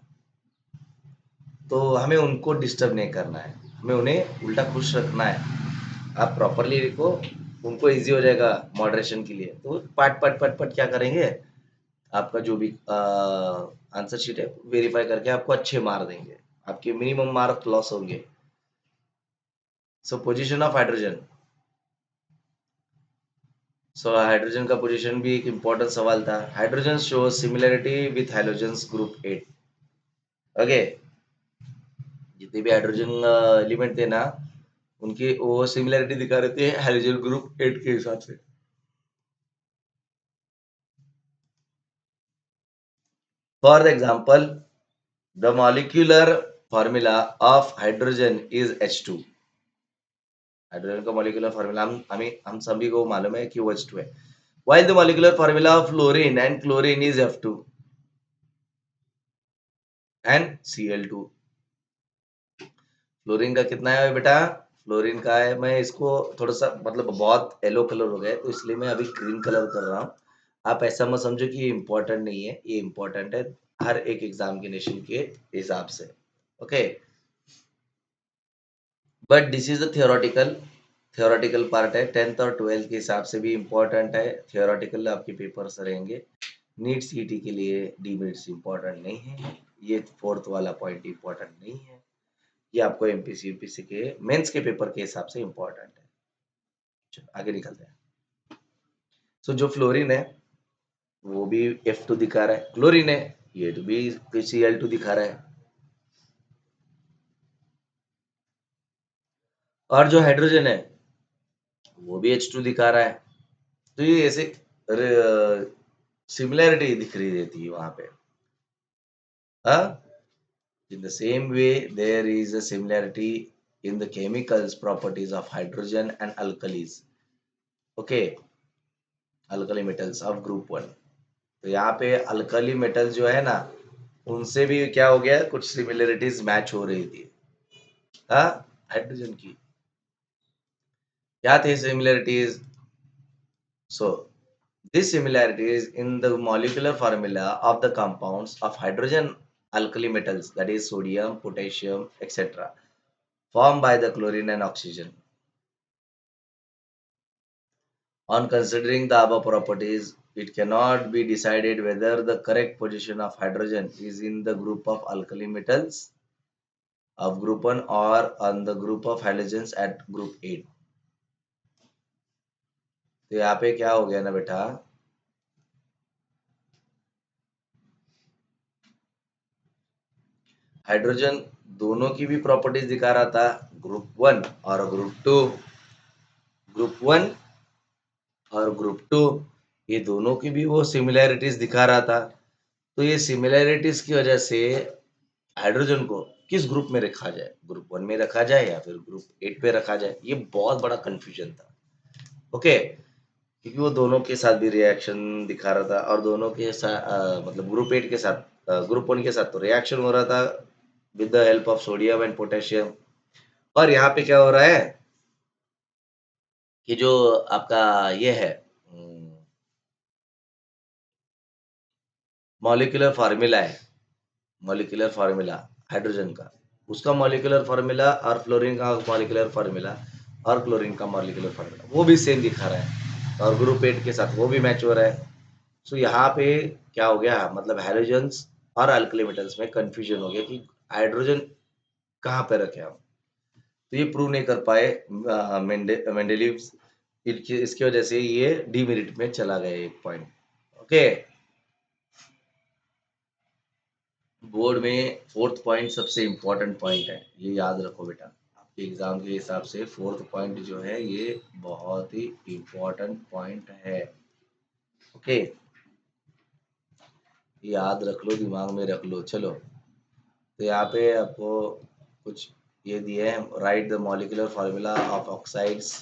तो हमें उनको डिस्टर्ब नहीं करना है, हमें उन्हें उल्टा खुश रखना है. आप प्रॉपरली लिखो, उनको इजी हो जाएगा मॉडरेशन के लिए. तो पार्ट पार्ट पार्ट पार्ट क्या करेंगे, आपका जो भी आंसर शीट है वेरीफाई करके आपको अच्छे मार देंगे, आपके मिनिमम मार्क लॉस होंगे. सो position of hydrogen, so hydrogen का पोजीशन भी एक इम्पोर्टेंट सवाल था. Hydrogen show similarity with hydrogen group 8. Okay, जितने भी हाइड्रोजन एलिमेंट थे ना, उनकी वो सिमिलरिटी दिखा रहे थे हाइड्रोजन ग्रुप 8 के हिसाब से. For the example, the molecular formula of hydrogen is H2. Hydrogen का मॉलिक्यूलर फॉर्मूला हम सभी को मालूम है कि वो H2 है. While the molecular formula of fluorine and chlorine is F2 and Cl2. Fluorine का कितना है बेटा? फ्लोरीन का है, मैं इसको थोड़ा सा मतलब बहुत येलो कलर हो गया तो इसलिए मैं अभी ग्रीन कलर कर रहा हूँ. आप ऐसा मत समझो कि ये इम्पोर्टेंट नहीं है, ये इम्पोर्टेंट है हर एक एग्जामिनेशन के हिसाब से. Okay, but this is the theoretical part है। 10th और 12th के हिसाब से भी इम्पोर्टेंट है। थियोरटिकल आपके पेपर्स रहेंगे। नीट सीईटी के लिए डीमेरिट्स इम्पोर्टेंट नहीं है। ये फोर्थ वाला पॉइंट इम्पोर्टेंट नहीं है। ये आपको एमपीसी यूपीसी के मेंस के पेपर के हिसाब से इम्पोर्टेंट है। चलो आगे निकलते हैं। सो जो फ्लोरीन है वो भी F2 दिखा रहा है। क्लोरीन है ये तो भी Cl2 दिखा रहा है। और जो हाइड्रोजन है वो भी H2 दिखा रहा है। तो ये ऐसे सिमिलैरिटी दिख रही रहती है वहां पे। हाँ, in the same way there is a similarity in the chemicals properties of hydrogen and alkalis. Okay, alkali metals of group 1. तो यहाँ पे अल्कली मेटल जो है ना उनसे भी क्या हो गया, कुछ सिमिलरिटीज मैच हो रही थी। हाँ, हाइड्रोजन की क्या थे similarities? So these similarities in the molecular formula of the compounds of hydrogen alkali metals, that is sodium, potassium, etc., formed by the chlorine and oxygen. On considering the above properties, it cannot be decided whether the correct position of hydrogen is in the group of alkali metals of group 1 or on the group of halogens at group 8. तो यहाँ पे क्या हो गया ना बेटा, हाइड्रोजन दोनों की भी प्रॉपर्टीज दिखा रहा था, ग्रुप 1 और ग्रुप 1 और ग्रुप 2, ये दोनों की भी वो सिमिलैरिटीज दिखा रहा था। तो ये सिमिलैरिटीज की वजह से हाइड्रोजन को किस ग्रुप में रखा जाए, ग्रुप 1 में रखा जाए या फिर ग्रुप 8 पे रखा जाए, ये बहुत बड़ा कंफ्यूजन था। ओके, क्योंकि वो दोनों के साथ भी रिएक्शन दिखा रहा था और दोनों के साथ मतलब ग्रुप 8 के साथ, ग्रुप 1 के साथ तो रिएक्शन हो रहा था with the help of sodium and potassium. और यहाँ पे क्या हो रहा है कि जो आपका ये है मॉलिक्यूलर फार्मूला है, मॉलिक्यूलर फार्मूला हाइड्रोजन का, उसका मॉलिक्यूलर फार्मूला और फ्लोरीन का मॉलिक्यूलर फार्मूला और क्लोरीन का मॉलिक्यूलर फार्मूला वो भी सेम दिखा रहा है और ग्रुप 8 के साथ वो भी मैच हो रहा है। सो यहाँ पे क्या हो गया, मतलब हाइड्रोजन्स और अल्कली मेटल्स में कंफ्यूजन हो गया कि हाइड्रोजन कहाँ पे रखे हम। तो ये प्रूव नहीं कर पाए मेंडेलीव, इसकी वजह से ये डीमेरिट में चला गया एक पॉइंट। ओके, बोर्ड में फोर्थ पॉइंट सबसे इम्पोर्टेंट पॉइंट है, ये याद रखो बेटा। आपके एग्जाम के हिसाब से फोर्थ पॉइंट जो है ये बहुत ही इम्पोर्टेंट पॉइंट है। ओके, याद रख लो, दिमाग में रख लो। चलो, तो यहाँ पे आपको कुछ ये दिए हैं, write the molecular formula of oxides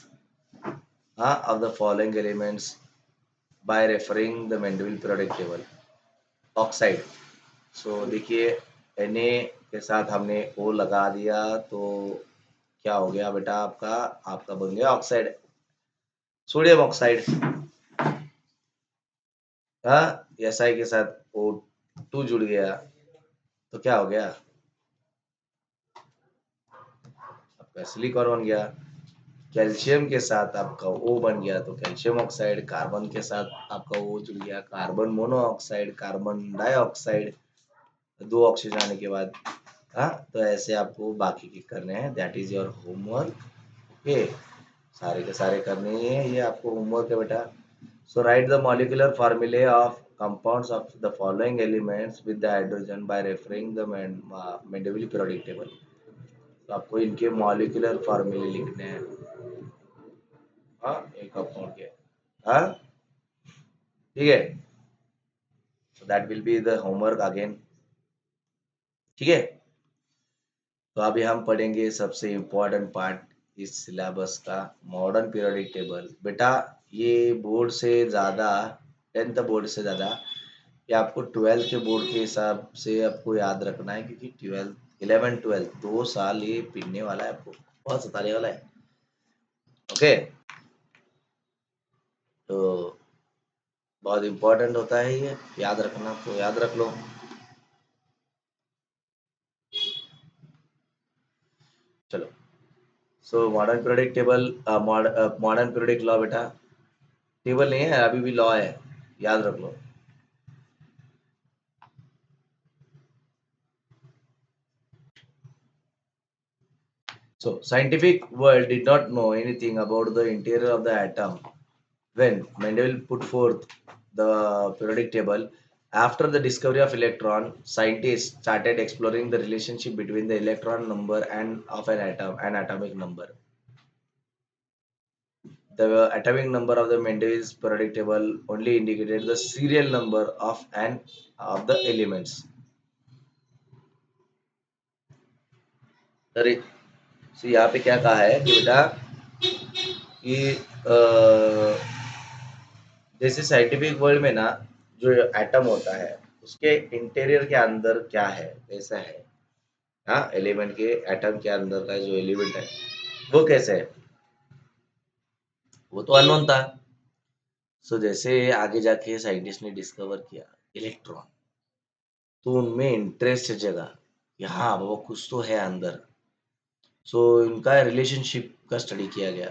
of the following elements by referring the Mendeleev periodic table. Oxide, so देखिए Na के साथ हमने O लगा दिया तो क्या हो गया बेटा, आपका आपका बन गया ऑक्साइड, सोडियम ऑक्साइड। हाँ, Si के साथ O2 जुड़ गया तो क्या हो गया, आपका सिलिकॉन बन गया। कैल्शियम के साथ आपका O बन गया तो कैल्शियम ऑक्साइड। कार्बन के साथ आपका O जुड़ गया, कार्बन मोनोऑक्साइड, कार्बन डाइऑक्साइड, दो ऑक्सीजन आने के बाद। हाँ, तो ऐसे आपको बाकी के करने हैं, that is your homework. Okay, सारे के सारे करने ही है, ये आपको होमवर्क है बेटा। सो राइट द मॉलिक्यूलर फार्मूले of compounds of the following elements with the hydrogen by referring the Mendeleev periodic table। तो आपको इनके मॉलिक्यूलर फार्मूले लिखने हैं। हाँ, एक कंपाउंड के। हाँ, ठीक है, so that will be the homework again. ठीक है, तो अभी हम पढ़ेंगे सबसे इम्पोर्टेंट पार्ट इस सिलेबस का, मॉडर्न पीरियोडिक टेबल। बेटा ये बोर्ड से ज़्यादा, 10th बोर्ड से ज़्यादा ये आपको 12th के बोर्ड के हिसाब से आपको याद रखना है, क्योंकि 11 12 2 साल ये पिनने वाला है, आपको बहुत सताने वाला है। ओके, तो बहुत इम्पोर्टेंट होता है ये, याद रखना, तो याद रख लो। चलो, so modern periodic table, modern periodic law बेटा टेबल नहीं है, अभी भी लॉ है, याद रख लो। So scientific world did not know anything about the interior of the atom when Mendel put forth the periodic table. After the discovery of electron, scientists started exploring the relationship between the electron number and of an atom and atomic number. The atomic number of the Mendel's periodic table only indicated the serial number of the elements. अरे so यहाँ पे क्या कहा है कि बेटा कि जैसे साइंटिफिक वर्ल्ड में ना जो एटम होता है उसके इंटीरियर के अंदर क्या है कैसा है, हाँ एलिमेंट के एटम के अंदर का जो एलिमेंट है वो कैसे है, वो तो अननोन था। सो जैसे आगे जाके साइंटिस्ट ने डिस्कवर किया इलेक्ट्रॉन, तो उनमें इंटरेस्ट जगा कि हाँ वो कुछ तो है अंदर। सो इनका रिलेशनशिप का स्टडी किया गया।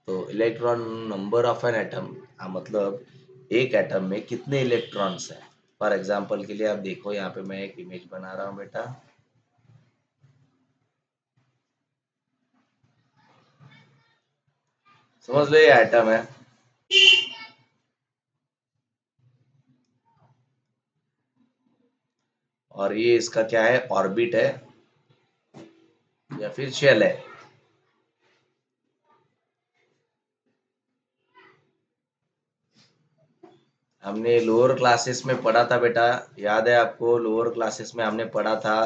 तो electron number of an atom, मतलब एक एटम में कितने इलेक्ट्रॉन्स हैं। फॉर एग्जांपल के लिए आप देखो, यहाँ पे मैं एक इमेज बना रहा हूँ बेटा। समझ लो ये एटम है, और ये इसका क्या है, ऑर्बिट है या फिर शेल है। हमने लोअर क्लासेस में पढ़ा था बेटा, याद है आपको, लोअर क्लासेस में हमने पढ़ा था।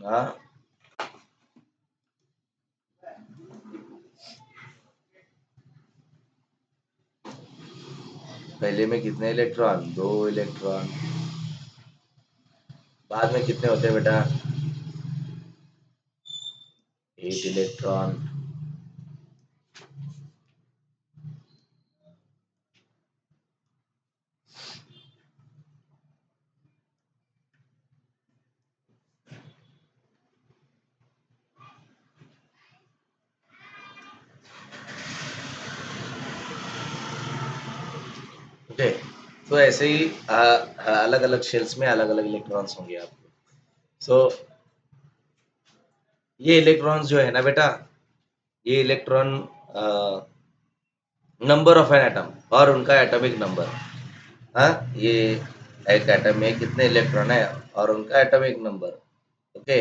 हाँ, पहले में कितने इलेक्ट्रॉन, दो इलेक्ट्रॉन। बाद में कितने होते हैं बेटा, एक इलेक्ट्रॉन। ओके, तो ऐसे ही अलग अलग शेल्स में अलग अलग इलेक्ट्रॉन्स होंगे आपको। सो ये इलेक्ट्रॉन्स जो है ना बेटा, ये electron number of an atom और उनका एटॉमिक नंबर। हाँ, ये एक एटम में कितने इलेक्ट्रॉन है और उनका atomic number. Okay,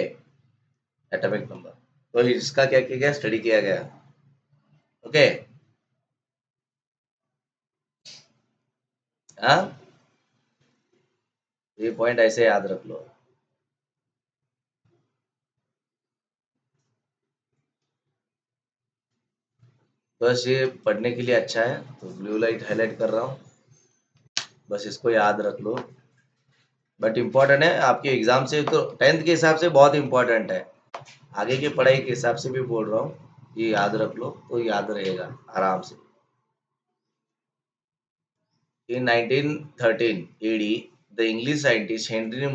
atomic number, तो इसका क्या किया गया, स्टडी किया गया। ओके, हाँ, ये पॉइंट ऐसे याद रख लो। बस ये पढ़ने के लिए अच्छा है, तो ब्लू लाइट हाईलाइट कर रहा हूँ, बस इसको याद रख लो। बट इम्पोर्टेंट है आपके एग्जाम से, तो टेंथ के हिसाब से बहुत इम्पोर्टेंट है, आगे की पढ़ाई के हिसाब से भी बोल रहा हूँ, ये याद रख लो तो याद रहेगा आराम से। In 1913 AD, the English scientist Henry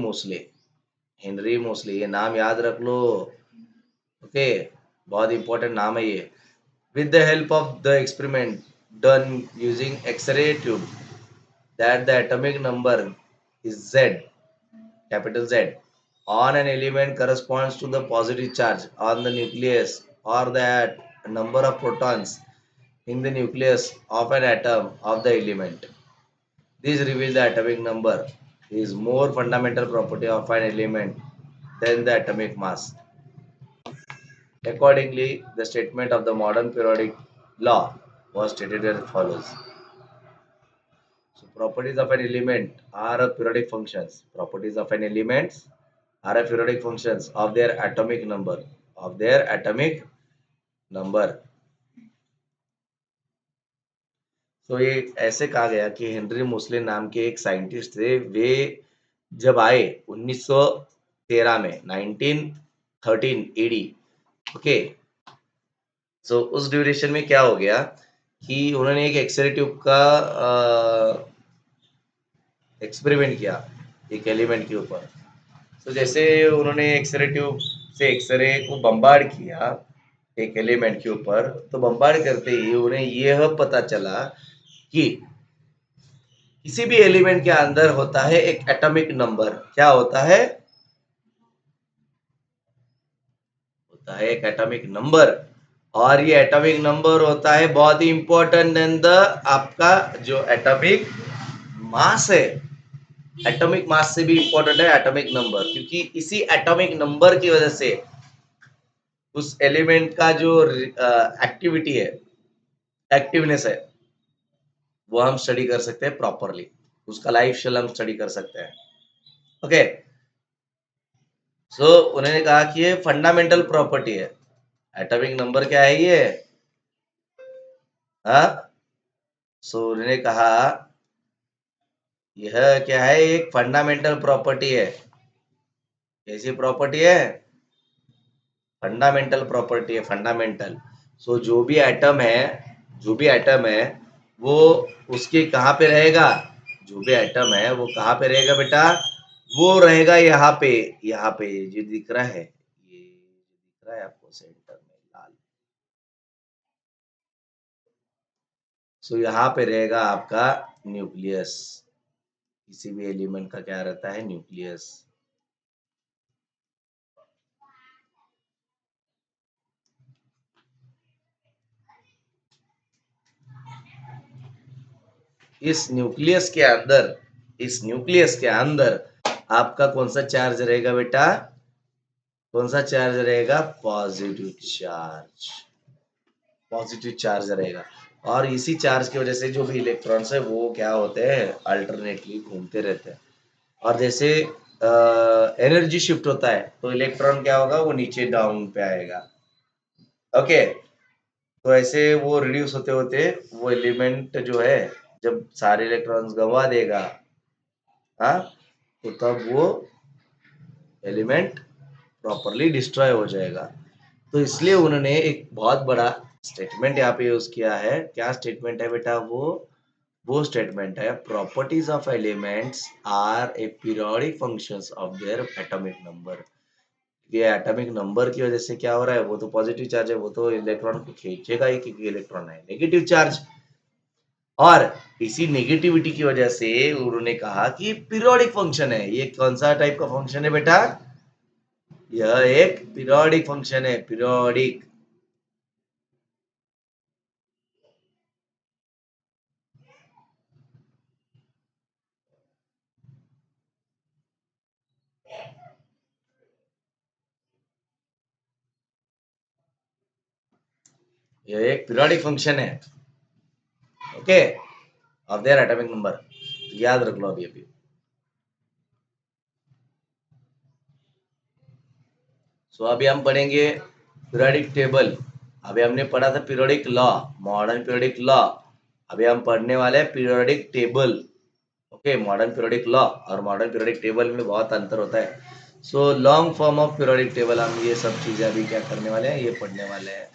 Moseley, ये नाम याद रख लो। ओके, बहुत इंपॉर्टेंट नाम है ये। With the help of the experiment done using X-ray tube, that the atomic number is Z, capital Z, on an element corresponds to the positive charge on the nucleus, or that number of protons in the nucleus of an atom of the element. This reveals the atomic number is more fundamental property of an element than the atomic mass. Accordingly, the statement of the modern periodic law was stated as follows. So, properties of an element are a periodic functions. Properties of an element are a periodic functions of their atomic number. Of their atomic number. तो ये ऐसे कहा गया कि हेनरी मोसले नाम के एक साइंटिस्ट थे, वे जब आए 1913 में, 1913 एडी। ओके, सो उस ड्यूरेशन में क्या हो गया कि उन्होंने एक एक्सरे ट्यूब का एक्सपेरिमेंट किया एक एलिमेंट के ऊपर। तो जैसे उन्होंने एक्सरे ट्यूब से एक्सरे को बम्बार्ड किया एक एलिमेंट के ऊपर, तो बम्बार्ड करते ही उन्हें यह पता चला कि किसी भी एलिमेंट के अंदर होता है एक एटॉमिक नंबर। क्या होता है? होता है एक एटॉमिक नंबर। और ये एटॉमिक नंबर होता है बहुत ही इंपॉर्टेंट देन द आपका जो एटॉमिक मास है। एटॉमिक मास से भी इंपॉर्टेंट है एटॉमिक नंबर, क्योंकि इसी एटॉमिक नंबर की वजह से उस एलिमेंट का जो एक्टिविटी है, एक्टिवनेस है, वो हम स्टडी कर सकते हैं प्रॉपरली। उसका लाइफ स्टाइल हम स्टडी कर सकते हैं। ओके, सो उन्होंने कहा कि ये फंडामेंटल प्रॉपर्टी है। एटॉमिक नंबर क्या है ये? हाँ, सो उन्होंने कहा यह क्या है? एक फंडामेंटल प्रॉपर्टी है। कैसी प्रॉपर्टी है? फंडामेंटल प्रॉपर्टी है, फंडामेंटल। सो जो भी एटम है वो उसके कहाँ पे रहेगा? जो भी एटम है वो कहाँ पे रहेगा बेटा? वो रहेगा यहाँ पे। यहाँ पे जो दिख रहा है, ये दिख रहा है आपको सेंटर में लाल। सो यहाँ पे रहेगा आपका न्यूक्लियस। किसी भी एलिमेंट का क्या रहता है? न्यूक्लियस। इस न्यूक्लियस के अंदर आपका कौन सा चार्ज रहेगा बेटा? कौन सा चार्ज रहेगा? Positive charge. पॉजिटिव चार्ज रहेगा। और इसी चार्ज की वजह से जो भी इलेक्ट्रॉन्स है वो क्या होते हैं? अल्टरनेटली घूमते रहते हैं। और जैसे एनर्जी शिफ्ट होता है तो इलेक्ट्रॉन क्या होगा? वो नीचे डाउन पे आएगा। ओके, तो ऐसे वो रिड्यूस होते होते वो एलिमेंट जो है, जब सारे इलेक्ट्रॉन्स गंवा देगा, हाँ, तो तब वो एलिमेंट प्रॉपरली डिस्ट्रॉय हो जाएगा। तो इसलिए उन्होंने एक बहुत बड़ा स्टेटमेंट यहाँ पे यूज किया है। क्या स्टेटमेंट है बेटा? वो स्टेटमेंट है, properties of elements are a periodic functions of their atomic number. ये एटॉमिक नंबर की वजह से क्या हो रहा है? वो तो पॉजिटिव चार्ज है, वो तो इलेक्ट्रॉन को खींचेगा ही, क्योंकि इलेक्ट्रॉन है नेगेटिव चार्ज। और इसी नेगेटिविटी की वजह से उन्होंने कहा कि पीरियोडिक फंक्शन है। ये कौन सा टाइप का फंक्शन है बेटा? यह एक पीरियोडिक फंक्शन है, पीरियोडिक। यह एक पीरियोडिक फंक्शन है, okay, of their atomic number. याद रख लो अभी अभी। सो अभी हम पढ़ेंगे पीरियोडिक टेबल। अभी हमने पढ़ा था periodic law, modern periodic law. अभी हम पढ़ने वाले हैं periodic table. Okay, modern periodic law और मॉडर्न पीरियोडिक टेबल में बहुत अंतर होता है। So long form of periodic table, हम ये सब चीजें अभी क्या करने वाले हैं? ये पढ़ने वाले हैं।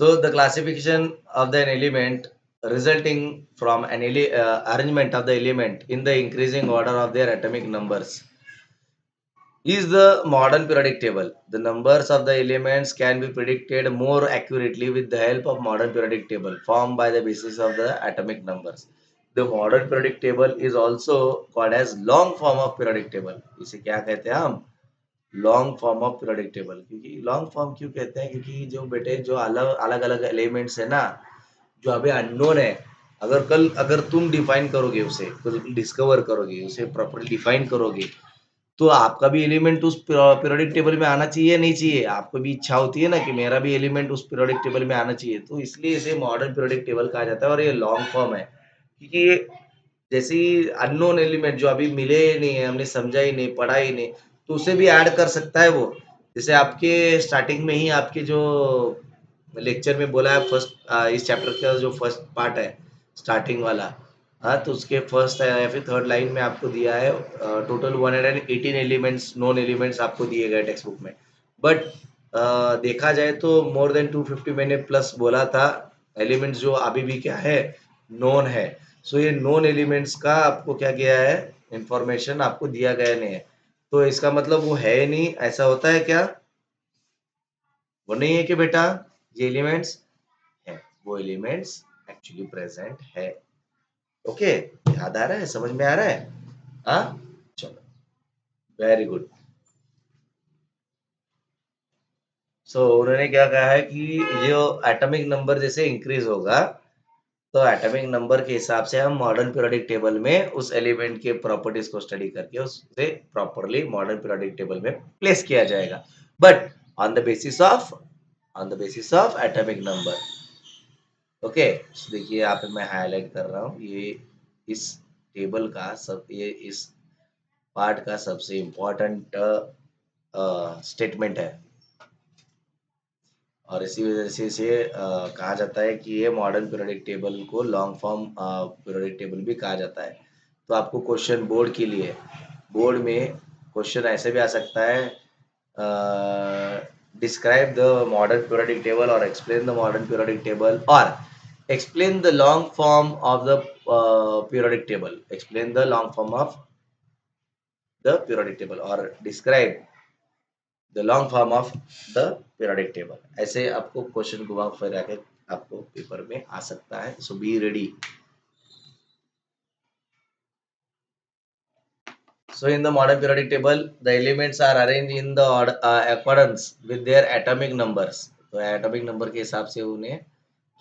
So the classification of the element resulting from an arrangement of the element in the increasing order of their atomic numbers is the modern periodic table. The numbers of the elements can be predicted more accurately with the help of modern periodic table formed by the basis of the atomic numbers. The modern periodic table is also called as long form of periodic table. इसे क्या कहते हैं हम? Long form of periodic table. क्योंकि लॉन्ग फॉर्म क्यों कहते हैं? क्योंकि जो बेटे जो अलग अलग अलग एलिमेंट्स है ना, जो अभी अननोन है, अगर तुम डिफाइन करोगे उसे, तो डिस्कवर करोगे उसे, प्रॉपरली डिफाइन करोगे, तो आपका भी एलिमेंट उस पीरियोडिक टेबल में आना चाहिए, नहीं चाहिए? आपको भी इच्छा होती है ना कि मेरा भी एलिमेंट उस पीरियोडिक टेबल में आना चाहिए। तो इसलिए इसे मॉडर्न पीरियोडिक टेबल कहा जाता है और ये लॉन्ग फॉर्म है। क्योंकि ये जैसे अननोन एलिमेंट जो अभी मिले ही नहीं है, हमने समझा ही नहीं, पढ़ा ही नहीं, तो उसे भी ऐड कर सकता है वो। जैसे आपके स्टार्टिंग में ही आपके जो लेक्चर में बोला है, फर्स्ट इस चैप्टर का जो फर्स्ट पार्ट है, स्टार्टिंग वाला, हाँ, तो उसके फर्स्ट या फिर थर्ड लाइन में आपको दिया है टोटल 118 एलिमेंट्स, नॉन एलिमेंट्स आपको दिए गए टेक्स्ट बुक में। बट देखा जाए तो मोर देन 250 मैंने प्लस बोला था एलिमेंट्स जो अभी भी क्या है, नोन है। सो ये नोन एलिमेंट्स का आपको क्या किया है, इंफॉर्मेशन आपको दिया गया नहीं है, तो इसका मतलब वो है नहीं, ऐसा होता है क्या? वो नहीं है कि बेटा ये एलिमेंट्स है, वो एलिमेंट्स एक्चुअली प्रेजेंट है। ओके, याद आ रहा है, समझ में आ रहा है? हाँ, चलो, वेरी गुड। सो उन्होंने क्या कहा है कि ये एटॉमिक नंबर जैसे इंक्रीज होगा, तो एटॉमिक नंबर के हिसाब से हम मॉडर्न पीरियोडिक टेबल में उस एलिमेंट के प्रॉपर्टीज को स्टडी करके उसे प्रॉपरली मॉडर्न पीरियोडिक टेबल में प्लेस किया जाएगा, but on the basis of atomic number. Okay, देखिए यहाँ पे मैं हाईलाइट कर रहा हूँ, ये इस टेबल का सब, ये इस पार्ट का सबसे इम्पोर्टेंट स्टेटमेंट है, और इसी वजह से इसे कहा जाता है कि ये मॉडर्न पीरियोडिक टेबल को लॉन्ग फॉर्म पीरियोडिक टेबल भी कहा जाता है। तो आपको क्वेश्चन बोर्ड के लिए, बोर्ड में क्वेश्चन ऐसे भी आ सकता है, describe the modern periodic table और explain the modern periodic table, और explain the long form of the periodic table, explain the long form of the periodic table, or describe the long form of the periodic table। ऐसे आपको क्वेश्चन घुमा फिरा के आपको पेपर में आ सकता है, so be ready. So in the modern periodic table, the elements are arranged in the accordance with their atomic numbers। तो एटॉमिक नंबर के हिसाब से उन्हें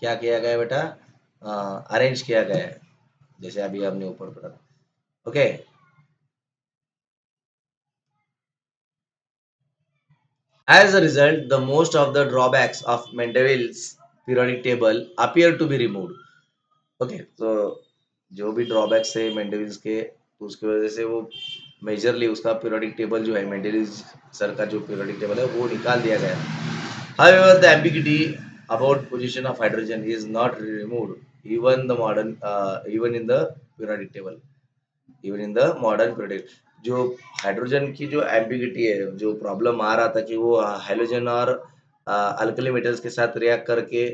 क्या किया गया है बेटा, अरेंज किया गया है, जैसे अभी हमने ऊपर पढ़ा। Okay, as a result, the most of the drawbacks of Mendeleev's periodic table appear to be removed। Okay, तो जो भी ड्रॉबैक्स है मेंडेलिव्स के, तो उसकी वजह से वो मेजरली उसका पीरियोडिक टेबल जो है, मेंडेलिव सर का जो पीरियोडिक टेबल है वो निकाल दिया गया। However, the ambiguity about position of hydrogen is not removed even the modern even in the periodic table, even in the modern periodic। जो हाइड्रोजन की जो एम्बिगिटी है, जो प्रॉब्लम आ रहा था कि वो हाइड्रोजन और अल्कली मेटल्स के साथ रिएक्ट करके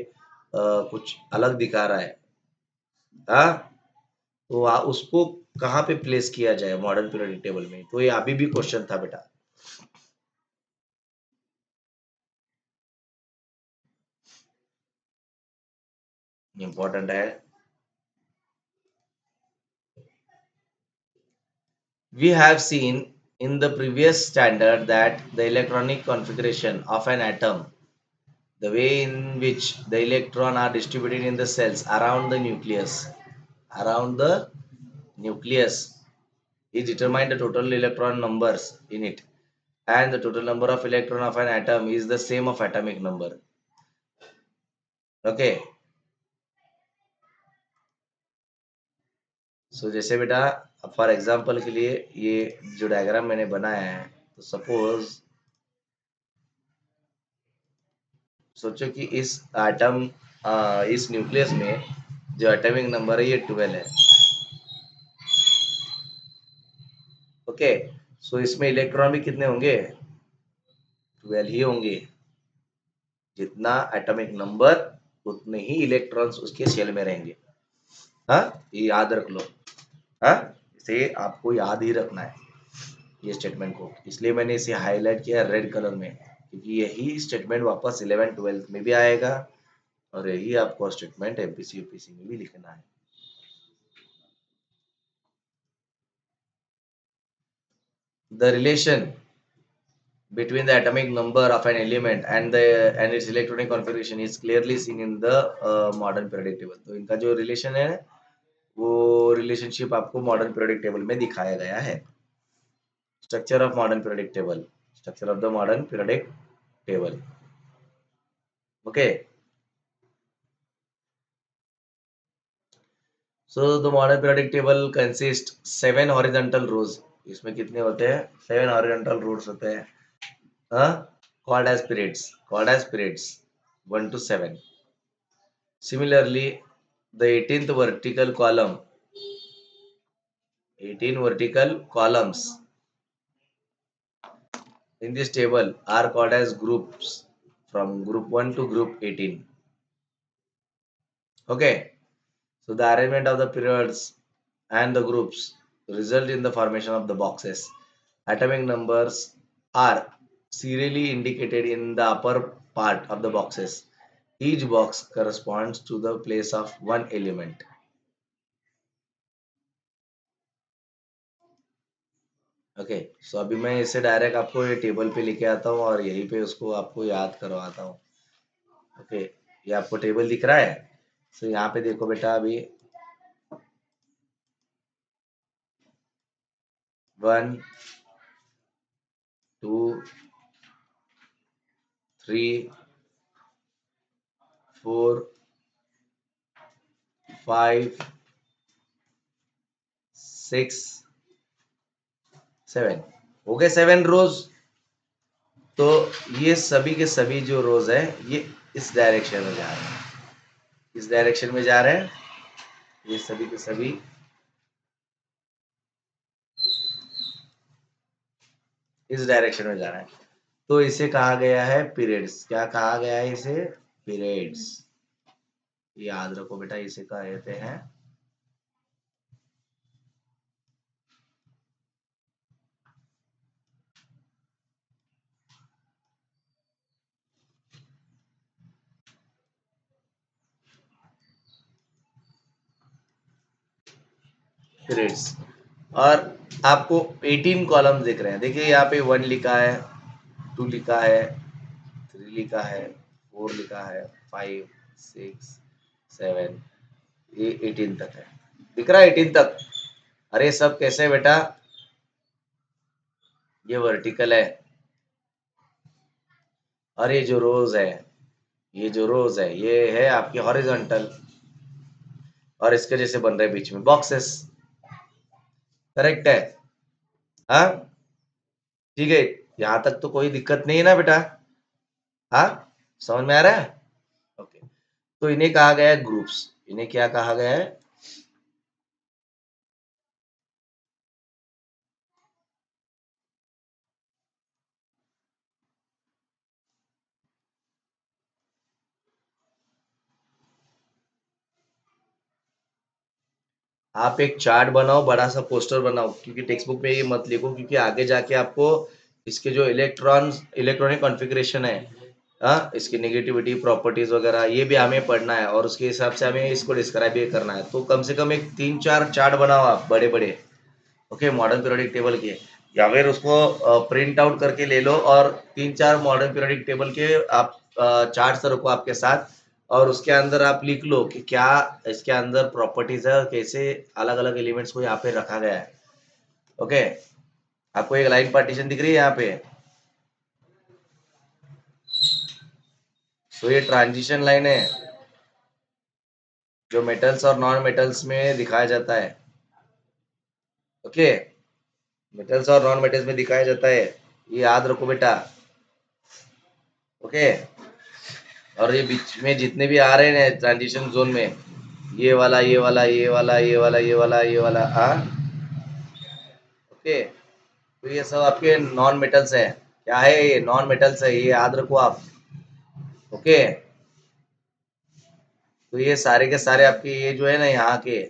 कुछ अलग दिखा रहा है, हाँ, तो उसको कहाँ पे प्लेस किया जाए मॉडर्न पीरियोडिक टेबल में, तो ये अभी भी क्वेश्चन था बेटा, इंपॉर्टेंट है। We have seen in the previous standard that the electronic configuration of an atom, the way in which the electron are distributed in the cells around the nucleus is determined the total electron numbers in it, and the total number of electron of an atom is the same of atomic number। Okay, so जैसे बेटा, फॉर एग्जांपल के लिए ये जो डायग्राम मैंने बनाया है, तो सपोज सोचो कि इस एटम, इस न्यूक्लियस में जो एटॉमिक नंबर है ये 12 है। ओके, सो इसमें इलेक्ट्रॉन भी कितने होंगे, 12 ही होंगे। जितना एटॉमिक नंबर उतने ही इलेक्ट्रॉन्स उसके शेल में रहेंगे। हाँ, ये याद रख लो। हाँ, इसे आपको याद ही रखना है ये स्टेटमेंट को, इसलिए मैंने इसे हाईलाइट किया रेड कलर में, क्योंकि यही स्टेटमेंट वापस 11 12 में भी आएगा, और यही आपको स्टेटमेंट एमपीसी यूपीसी में भी लिखना है। The relation between the atomic number of an element and its electronic configuration is clearly seen in the modern periodic table। तो इनका जो रिलेशन है, वो रिलेशनशिप आपको मॉडर्न पीरियोडिक टेबल में दिखाया गया है। Structure of modern periodic table, structure of the modern periodic table. Okay, so the modern periodic table consist 7 horizontal rows. इसमें कितने होते हैं, 7 हॉरिजॉन्टल रोज होते हैं, हाँ, called as periods 1 to 7। Similarly, the 18 vertical columns in this table are called as groups from group 1 to group 18। Okay, so the arrangement of the periods and the groups result in the formation of the boxes. Atomic numbers are serially indicated in the upper part of the boxes. Each box corresponds to the place of one element. Okay, so अभी मैं इसे डायरेक्ट आपको ये टेबल पे लेके आता हूँ और यहीं पे उसको आपको याद करवाता हूँ. ओके, ये आपको टेबल दिख रहा है. सो यहाँ पे देखो बेटा, अभी 1 2 3 4 5 6 7 हो गए 7 रोज. तो ये सभी के सभी जो रोज है ये इस डायरेक्शन में जा रहे हैं, इस डायरेक्शन में जा रहे हैं. ये सभी के सभी इस डायरेक्शन में जा रहे हैं. तो इसे कहा गया है पीरियड्स. क्या कहा गया है इसे? पीरियड्स. याद रखो बेटा, इसे कहते हैं पीरियड्स. और आपको 18 कॉलम दिख रहे हैं. देखिए यहाँ पे 1 लिखा है, 2 लिखा है, 3 लिखा है, 4 लिखा है, 5 6 7, ये 18 तक है. दिख रहा है 18 तक. अरे सब कैसे है बेटा? ये वर्टिकल है और ये जो रोज है, ये जो रोज है ये है आपकी हॉरिजॉन्टल. और इसके जैसे बन रहे बीच में बॉक्सेस. करेक्ट है? हाँ, ठीक है. यहाँ तक तो कोई दिक्कत नहीं है ना बेटा? हाँ, समझ में आ रहा है? ओके, तो इन्हें कहा गया है ग्रुप्स. इन्हें क्या कहा गया है? आप एक चार्ट बनाओ, बड़ा सा पोस्टर बनाओ, क्योंकि टेक्स्ट बुक में ये मत लिखो, क्योंकि आगे जाके आपको इसके जो इलेक्ट्रॉनिक कॉन्फ़िगरेशन है, हाँ, इसकी नेगेटिविटी प्रॉपर्टीज वगैरह ये भी हमें पढ़ना है और उसके हिसाब से हमें इसको डिस्क्राइब भी करना है. तो कम से कम एक 3-4 चार्ट बनाओ आप, बड़े बड़े. ओके, मॉडर्न पीरियोडिक टेबल के, या फिर उसको प्रिंट आउट करके ले लो और 3-4 मॉडर्न पीरियोडिक टेबल के आप चार्ट रखो आपके साथ. और उसके अंदर आप लिख लो कि क्या इसके अंदर प्रॉपर्टीज है और कैसे अलग अलग एलिमेंट्स को यहाँ पे रखा गया है. ओके, आपको एक लाइन पार्टीशन दिख रही है यहाँ पे. तो ये ट्रांजिशन लाइन है जो मेटल्स और नॉन मेटल्स में दिखाया जाता है. ओके, मेटल्स और नॉन मेटल्स में दिखाया जाता है, ये याद रखो बेटा. ओके, और ये बीच में जितने भी आ रहे हैं ट्रांजिशन जोन में, ये वाला ये वाला ये वाला ये वाला ये वाला ये वाला ओके, तो ये सब आपके नॉन मेटल्स है. क्या है? ये नॉन मेटल्स है, ये याद रखो आप. ओके, तो ये सारे के सारे आपके ये जो है ना यहाँ के,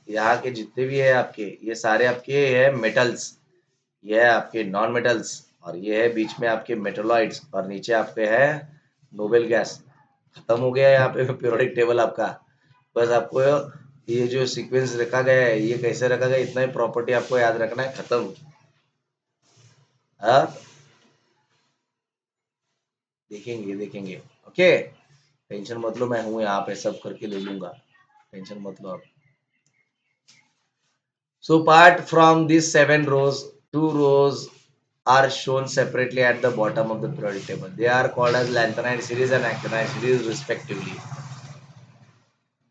यहाँ के जितने भी है आपके, ये सारे आपके है मेटल्स. ये है आपके नॉन मेटल्स और ये है बीच में आपके मेटलॉइड्स और नीचे आपके है नोबेल गैस. खत्म हो गया यहाँ पे पीरियोडिक टेबल आपका. बस आपको ये जो सीक्वेंस रखा गया है ये कैसे रखा गया, इतना ही प्रॉपर्टी आपको याद रखना है. खत्म. हाँ, देखेंगे देखेंगे. ओके, टेंशन मत लो, मैं हूँ यहाँ पे, सब करके ले लूंगा. टेंशन मत लो आप. So apart from these 7 rows, 2 rows are shown separately at the bottom of the periodic table. They are called as lanthanide series and actinide series respectively.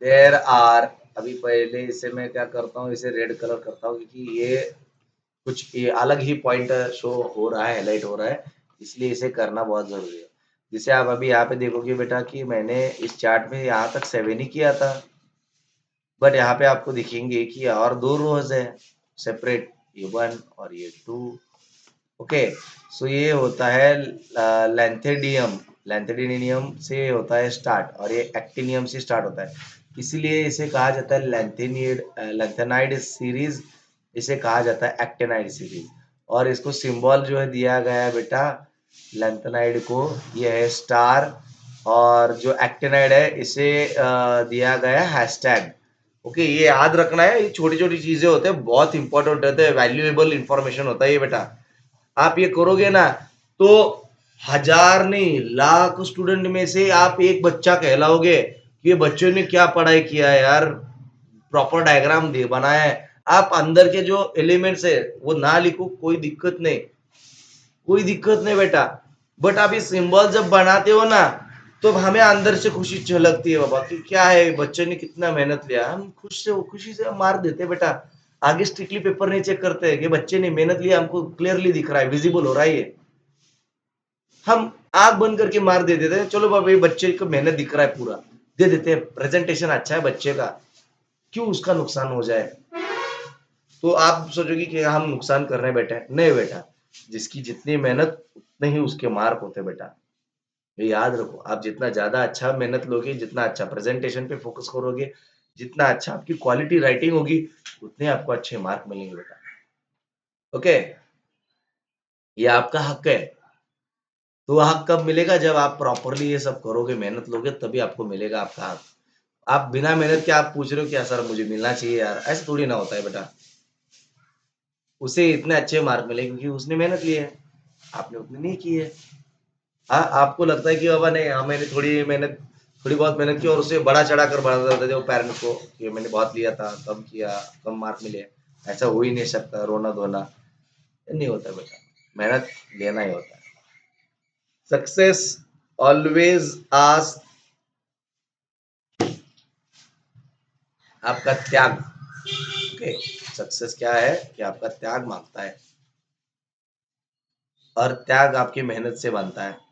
There are, अभी पहले इसे मैं क्या करता हूँ, इसे रेड कलर करता हूँ क्योंकि ये कुछ ये अलग ही पॉइंट शो हो रहा है, हाईलाइट हो रहा है, इसलिए इसे करना बहुत जरूरी है. जिसे आप अभी यहाँ पे देखोगे बेटा कि मैंने इस चार्ट में यहाँ तक 7 ही किया था, बट यहाँ पे आपको दिखेंगे कि और 2 रोज है सेपरेट, ये 1 और ये 2. ओके, सो ये होता है लैंथेडियम. लैंथेनियम से होता है स्टार्ट और ये एक्टिनियम से स्टार्ट होता है, इसीलिए इसे कहा जाता है लैंथेनाइड सीरीज, इसे कहा जाता है एक्टिनाइड सीरीज। और इसको सिंबल जो है दिया गया है बेटा लैंथेनाइड को, ये है स्टार, और जो एक्टिनाइड है इसे दिया गया है हैशटैग। ओके, ये याद रखना है, ये छोटी छोटी चीजें होते हैं, बहुत इंपॉर्टेंट होते हैं, वैल्यूएबल इंफॉर्मेशन होता है ये बेटा। आप ये करोगे ना तो हजार नहीं लाख स्टूडेंट में से आप एक बच्चा कहलाओगे कि ये बच्चों ने क्या पढ़ाई किया है यार, प्रॉपर डायग्राम दे बनाया है। आप अंदर के जो एलिमेंट्स है वो ना लिखो, कोई दिक्कत नहीं, कोई दिक्कत नहीं बेटा, बट आप ये सिंबल जब बनाते हो ना तो हमें अंदर से खुशी झलकती है बाबा कि क्या है बच्चे ने कितना मेहनत लिया, हम खुशी से मार देते हैं बेटा। आगे स्ट्रिक्टली पेपर नहीं चेक करते हैं कि बच्चे ने मेहनत लिया, हमको क्लियरली दिख रहा है, विजिबल हो रहा है ये, हम आंख बंद करके मार दे देते हैं, चलो बाबा ये बच्चे को मेहनत दिख रहा है पूरा, दे देते हैं, प्रेजेंटेशन अच्छा है बच्चे का, क्यों उसका नुकसान हो जाए। तो आप सोचोगे कि हम नुकसान कर रहे हैं बेटा, नहीं बेटा, जिसकी जितनी मेहनत उतने ही उसके मार्क होते बेटा, ये याद रखो। आप जितना ज्यादा अच्छा मेहनत लोगे, जितना अच्छा प्रेजेंटेशन पे फोकस करोगे, जितना अच्छा आपकी क्वालिटी राइटिंग होगी, उतने आपको अच्छे मार्क मिलेंगे बेटा। ओके, ये आपका हक है। तो हक कब मिलेगा, जब आप प्रॉपरली ये सब करोगे, मेहनत लोगे, तभी आपको मिलेगा आपका हक। आप बिना मेहनत के आप पूछ रहे हो क्या सर मुझे मिलना चाहिए यार, ऐसा थोड़ी ना होता है बेटा। उसे इतने अच्छे मार्क मिले क्योंकि उसने मेहनत ली है, आपने उतनी नहीं की है। हाँ, आपको लगता है कि बाबा नहीं, हाँ मैंने थोड़ी बहुत मेहनत की और उसे बड़ा चढ़ा कर बढ़ा देते थे पेरेंट्स को कि मैंने बहुत लिया था, कम किया, कम मार्क मिले, ऐसा हो ही नहीं सकता, रोना धोना नहीं होता बेटा, मेहनत लेना ही होता है। सक्सेस ऑलवेज आस्क आपका त्याग। ओके, सक्सेस क्या है कि आपका त्याग मांगता है, और त्याग आपकी मेहनत से बनता है।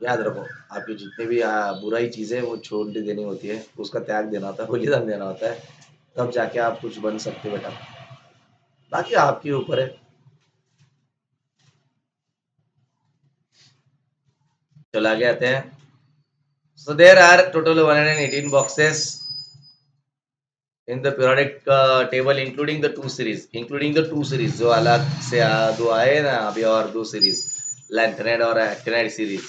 याद रखो, आपकी जितनी भी बुराई चीजें वो छोड़ देनी होती है, उसका त्याग देना होता है, बलिदान देना होता है, तब जाके आप कुछ बन सकते हो बेटा, बाकी आपके ऊपर है। चलो आगे आते हैं। So there are total 118 boxes in the periodic table including the two series जो अलग से दो आए ना अभी, और दो सीरीज लैंथेनाइड और actinide series.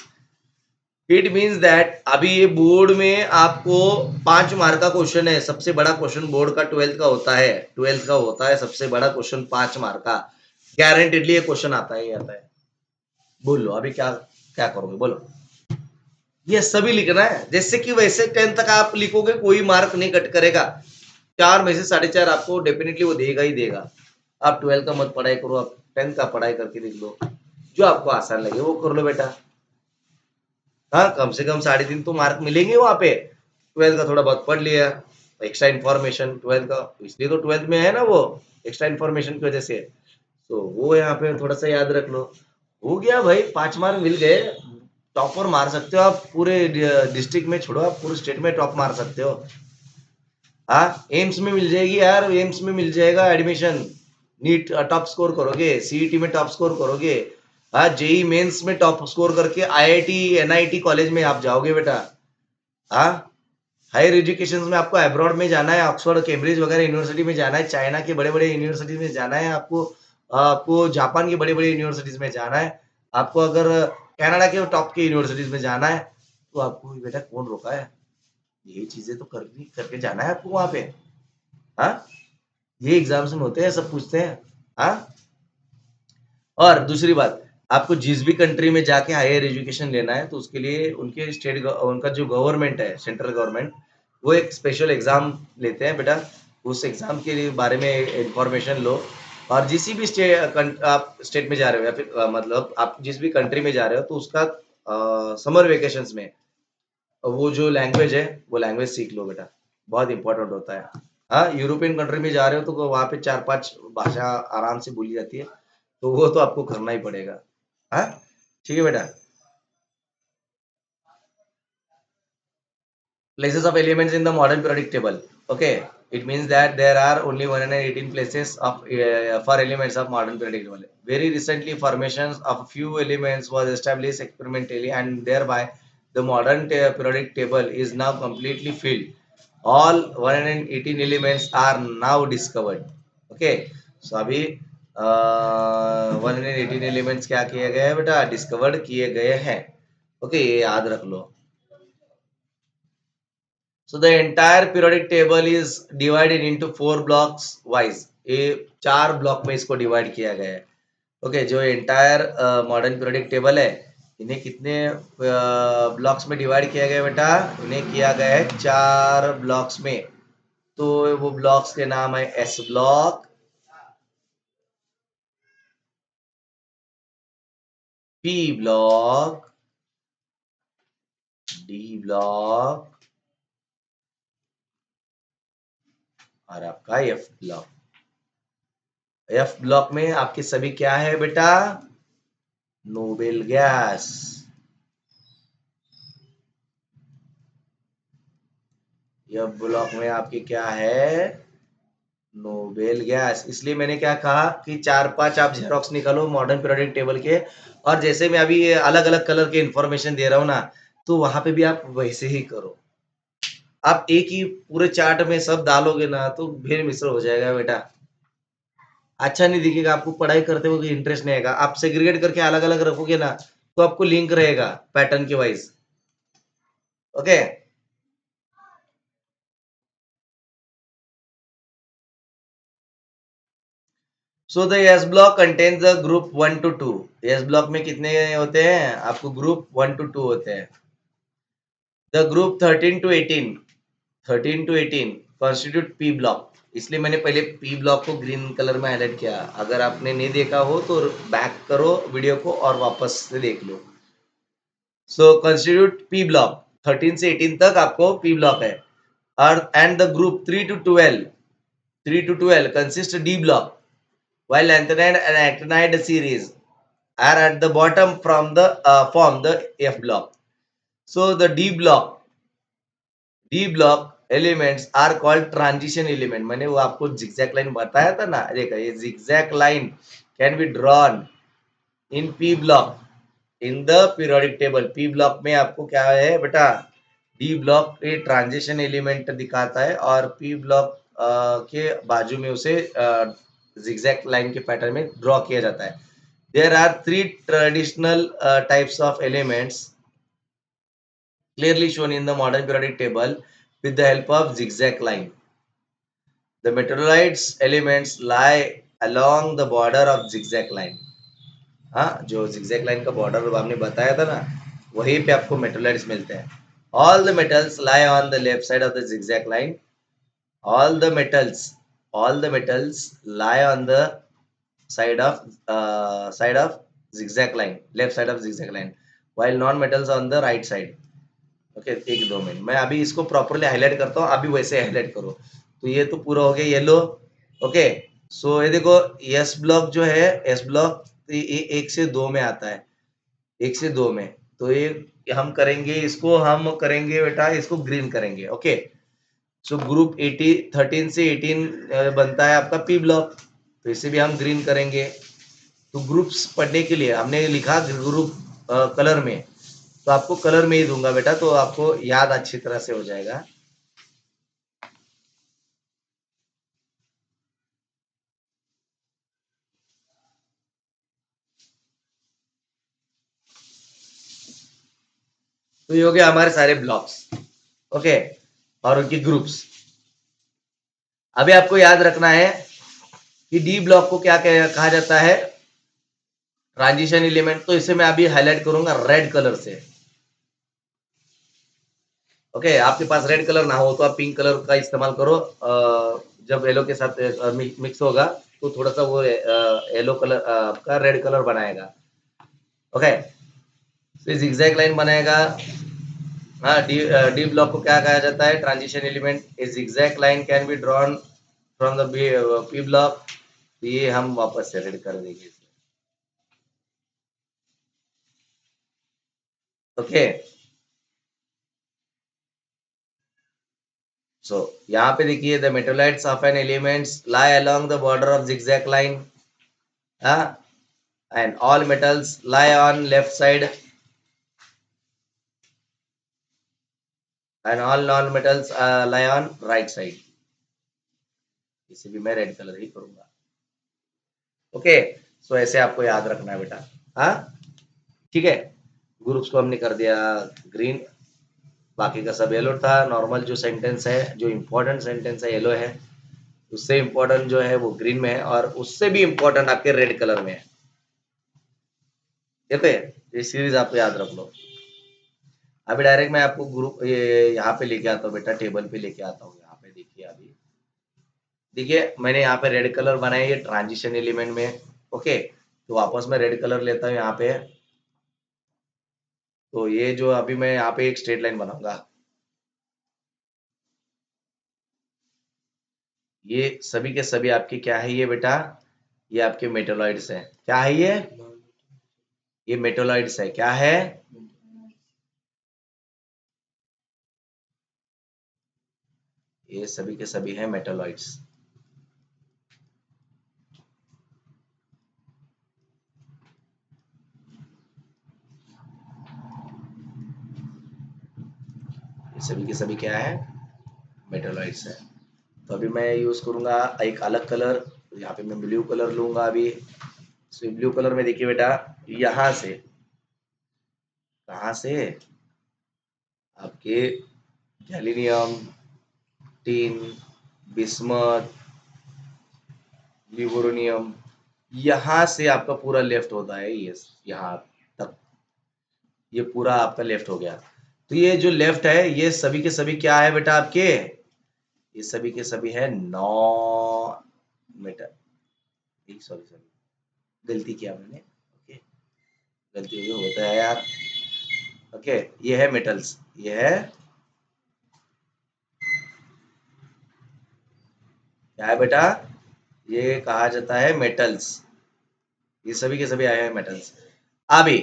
It means that अभी ये बोर्ड में आपको 5 मार्क का क्वेश्चन है, सबसे बड़ा क्वेश्चन बोर्ड का 12th का होता है, सबसे बड़ा क्वेश्चन 5 मार्क का, गारंटेडली ये क्वेश्चन आता है ही आता है। बोल लो अभी क्या क्या करोगे बोलो। ये सभी लिखना है, जैसे कि वैसे 10 तक आप लिखोगे कोई मार्क नहीं कट करेगा, 4 में से 4.5 आपको डेफिनेटली वो देगा ही देगा। आप 12 का मत पढ़ाई करो, आप 10 का पढ़ाई करके देख लो, जो आपको आसान लगे वो कर लो बेटा। हाँ, कम से कम 3.5 तो मार्क मिलेंगे वहां पे, 12 का थोड़ा बहुत पढ़ लिया, एक्स्ट्रा इन्फॉर्मेशन 12 का, इसलिए तो 12 में है ना वो, एक्स्ट्रा इन्फॉर्मेशन की वजह से, तो वो यहाँ पे थोड़ा सा याद रख लो, हो गया भाई, 5 मार्क मिल गए। टॉपर मार सकते हो आप पूरे डिस्ट्रिक्ट में, छोड़ो आप पूरे स्टेट में टॉप मार सकते हो। हाँ, एम्स में मिल जाएगी यार, एम्स में मिल जाएगा एडमिशन, नीट टॉप स्कोर करोगे, सीईटी में टॉप स्कोर करोगे, हाँ जेई मेंस में टॉप स्कोर करके आईआईटी एनआईटी कॉलेज में आप जाओगे बेटा। हाँ, हायर एजुकेशन में आपको अब्रॉड में जाना है, ऑक्सफोर्ड कैम्ब्रिज वगैरह यूनिवर्सिटी में जाना है, चाइना के बड़े बड़े यूनिवर्सिटीज में जाना है आपको, आपको जापान की बड़ी बड़ी यूनिवर्सिटीज में जाना है, आपको अगर कनाडा के टॉप के यूनिवर्सिटीज में जाना है, तो आपको बेटा कौन रोका है, ये चीजें तो करनी करके जाना है आपको वहां पे। हाँ, ये एग्जाम्स में होते हैं, सब पूछते हैं। हाँ, और दूसरी बात, आपको जिस भी कंट्री में जाके हायर एजुकेशन लेना है तो उसके लिए उनके उनका जो गवर्नमेंट है, सेंट्रल गवर्नमेंट, वो एक स्पेशल एग्जाम लेते हैं बेटा, उस एग्जाम के बारे में इंफॉर्मेशन लो, और जिस भी आप स्टेट में जा रहे हो, या फिर मतलब आप जिस भी कंट्री में जा रहे हो तो उसका समर वेकेशंस में वो जो लैंग्वेज है वो लैंग्वेज सीख लो बेटा, बहुत इंपॉर्टेंट होता है। हाँ, यूरोपियन कंट्री में जा रहे हो तो वहां पे 4-5 भाषा आराम से बोली जाती है, तो वो तो आपको करना ही पड़ेगा। हाँ, ठीक है बेटा। Places of elements in the modern periodic table. Okay, It means that there are only 118 places of for elements of modern periodic table. Very recently, formations of a few elements was established experimentally, and thereby the modern periodic table is now completely filled. All 118 elements are now discovered. Okay, so अभी 118 elements क्या किए गए हैं बेटा, डिस्कवर्ड किए गए हैं. ओके, ये याद रख लो. So the entire periodic table is divided into 4 blocks wise. ये 4 ब्लॉक में इसको डिवाइड किया गया है. ओके, जो एंटायर मॉडर्न पीरियोडिक टेबल है, इन्हें कितने ब्लॉक्स में डिवाइड किया गया बेटा? इन्हें किया गया है 4 ब्लॉक्स में. तो वो ब्लॉक्स के नाम है S block, P block, D block और आपका एफ ब्लॉक. एफ ब्लॉक में आपके सभी क्या है बेटा? Noble gas. एफ ब्लॉक में आपकी क्या है? Noble gas. इसलिए मैंने क्या कहा कि 4-5 आप जेरोक्स निकालो मॉडर्न पीरियोडिक टेबल के, और जैसे मैं अभी अलग अलग कलर के इंफॉर्मेशन दे रहा हूँ ना, तो वहां पे भी आप वैसे ही करो. आप एक ही पूरे चार्ट में सब डालोगे ना तो फिर मिश्र हो जाएगा बेटा, अच्छा नहीं दिखेगा. आपको पढ़ाई करते हुए इंटरेस्ट नहीं आएगा. आप सेग्रीगेट करके अलग अलग रखोगे ना तो आपको लिंक रहेगा पैटर्न के wise. Okay, so the S block contains the group 1 to 2. S block में कितने होते हैं? आपको ग्रुप 1 to 2 होते हैं. The group 13 to 18, 13 to 18 constitute P block. इसलिए मैंने पहले पी ब्लॉक को ग्रीन कलर में हाईलाइट किया. अगर आपने नहीं देखा हो तो बैक करो वीडियो को और वापस से देख लो. सो कॉन्स्टिट्यूट पी ब्लॉक, 13 से 18 तक आपको पी ब्लॉक है. और and the group 3 to 12 consist D block, while lanthanide and actinide series are at the bottom from the form the F block. So the D block elements are called transition element. मैंने वो आपको zigzag line बताया था ना, देखा ये zigzag line can be drawn in P block in the periodic table. P block में आपको क्या है बेटा? D block ये ट्रांजिशन एलिमेंट दिखाता है और P block के बाजू में उसे zigzag line के पैटर्न में ड्रॉ किया जाता है. There are 3 traditional types of elements clearly shown in the modern periodic table with the help of zigzag line. The metalloids elements lie along the border of zigzag line. हाँ, जो zigzag line का border आपने बताया था ना, वहीं पे आपको metalloids मिलते हैं. All the metals lie on the left side of the zigzag line. All the metals lie on the side of zigzag line, left side of zigzag line, while non metals on the right side. Okay, एक 2 मिनट मैं अभी इसको प्रॉपरली हाईलाइट करता हूँ, अभी वैसे हाईलाइट करो. तो ये तो पूरा हो गया येलो. ओके, सो ये देखो एस ब्लॉक जो है, एस ब्लॉक ये 1 से 2 में आता है, 1 से 2 में. तो ये हम करेंगे, इसको हम करेंगे बेटा, इसको ग्रीन करेंगे. ओके, सो ग्रुप 13 से 18 बनता है आपका पी ब्लॉक, तो इसे भी हम ग्रीन करेंगे. तो ग्रुप्स पढ़ने के लिए हमने लिखा ग्रुप कलर में, तो आपको कलर में ही दूंगा बेटा, तो आपको याद अच्छी तरह से हो जाएगा. तो ये हो गया हमारे सारे ब्लॉक्स. ओके, और उनके ग्रुप्स. अभी आपको याद रखना है कि डी ब्लॉक को क्या कहा जाता है? Transition element. तो इसे मैं अभी हाईलाइट करूंगा रेड कलर से. ओके, आपके पास रेड कलर ना हो तो आप पिंक कलर का इस्तेमाल करो. जब येलो के साथ मिक्स होगा तो थोड़ा सा वो येलो कलर आपका रेड कलर बनाएगा. ओके, जिगजैग लाइन बनाएगा. हाँ, डी ब्लॉक को क्या कहा जाता है? Transition element. A zigzag line can be drawn from the P block. ये हम वापस से रेड कर देंगे. ओके, सो यहाँ पे देखिए the metalloids of an elements lie along the border of zigzag line, and all metals lie on left side and all non-metals lie on right side. इसे भी मैं रेड कलर ही करूंगा। ओके, सो ऐसे आपको याद रखना है बेटा। हाँ, ठीक है। ग्रुप्स को हमने कर दिया ग्रीन, बाकी का सब येलो था। नॉर्मल जो सेंटेंस है, जो इम्पोर्टेंट सेंटेंस है, येलो है। उससे इम्पोर्टेंट जो है वो ग्रीन में है, और उससे भी इम्पोर्टेंट आपके रेड कलर में है। देखो ये सीरीज आपको याद रख लो। अभी डायरेक्ट मैं आपको ग्रुप ये यहाँ पे लेके आता हूँ बेटा, टेबल पे लेके आता हूँ। यहाँ पे देखिए, अभी देखिए मैंने यहाँ पे रेड कलर बनाया, ये ट्रांजिशन एलिमेंट में। ओके, तो वापस मैं रेड कलर लेता हूँ यहाँ पे। तो ये जो अभी मैं यहाँ पे एक स्ट्रेट लाइन बनाऊंगा, ये सभी के सभी आपके क्या है ये बेटा, ये आपके मेटोलॉइड्स है। क्या है ये मेटोलॉइड्स है। क्या है? ये सभी के सभी है मेटोलॉइड्स। ये सभी के सभी क्या है? मेटोलॉइड्स है। तो अभी मैं यूज करूंगा एक अलग कलर। यहाँ पे मैं ब्लू कलर लूंगा अभी। सो ब्लू कलर में देखिए बेटा, यहाँ से, कहाँ से? आपके गैलीनियम, टीन, बिस्मथ, लिबोरोनियम, यहाँ से आपका पूरा लेफ्ट होता है ये, यहाँ तक ये पूरा आपका लेफ्ट हो गया। तो ये जो लेफ्ट है, ये सभी के सभी क्या है बेटा आपके? ये सभी के सभी है नॉन मेटल। सॉरी सॉरी, गलती किया मैंने। ओके, गलती हो होता है यार। ओके, ये है मेटल्स, ये है क्या है बेटा? ये कहा जाता है मेटल्स। ये सभी के सभी आए हैं मेटल्स। अभी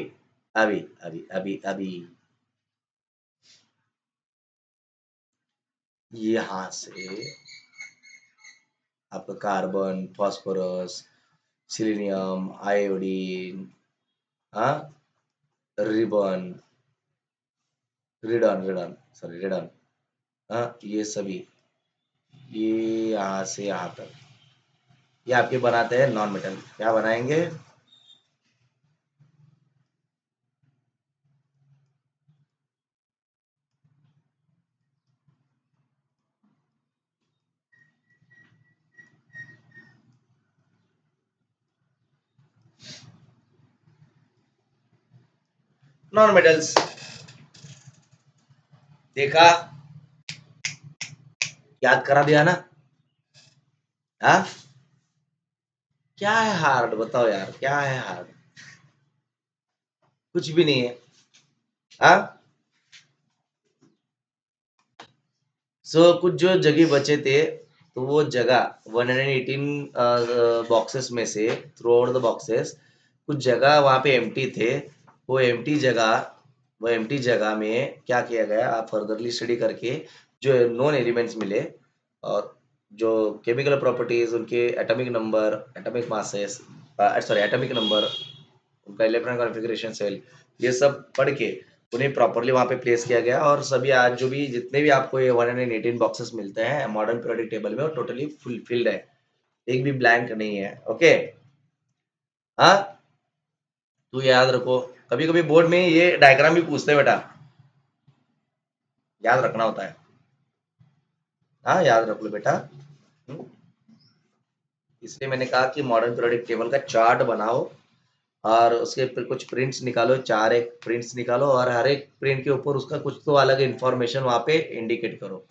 अभी अभी अभी अभी यहाँ से आपका कार्बन, फास्फोरस, सिलीनियम, आयोडीन, हाँ, रिबन, रेडन रेडन सॉरी रेडन, हाँ, ये सभी, ये यहाँ से यहाँ तक ये आपके बनाते हैं नॉन मेटल। क्या बनाएंगे? Non metals. देखा, याद करा दिया ना? हाँ, क्या है हार्ड? बताओ यार, क्या है हार्ड? कुछ भी नहीं है। हाँ, सो कुछ जो जगह बचे थे, तो वो जगह 118 बॉक्सेस में से, थ्रू आउट द बॉक्सेस, कुछ जगह वहाँ पे एम्प्टी थे। वो एम्प्टी जगह में क्या किया गया, आप फर्दरली स्टडी करके जो नॉन एलिमेंट्स मिले, और जो केमिकल प्रॉपर्टीज, उनके atomic number, atomic masses, sorry atomic number, उनका इलेक्ट्रॉन कॉन्फ़िगरेशन सेल, ये सब पढ़ के उन्हें प्रॉपर्ली वहाँ पे प्लेस किया गया। और सभी आज जो भी जितने भी आपको ये 118 बॉक्सेस मिलते हैं मॉडर्न पीरियोडिक टेबल में, वो टोटली फुलफिल्ड है, एक भी ब्लैंक नहीं है। ओके, हाँ, तो याद रखो। कभी कभी बोर्ड में ये डायग्राम भी पूछते हैं बेटा, याद रखना होता है। हाँ, याद रख लो बेटा। हम्म, इसलिए मैंने कहा कि मॉडर्न पीरियोडिक टेबल का चार्ट बनाओ, और उसके कुछ प्रिंट्स निकालो, चार एक प्रिंट्स निकालो, और हर एक प्रिंट के ऊपर उसका कुछ तो अलग इंफॉर्मेशन वहाँ पे इंडिकेट करो।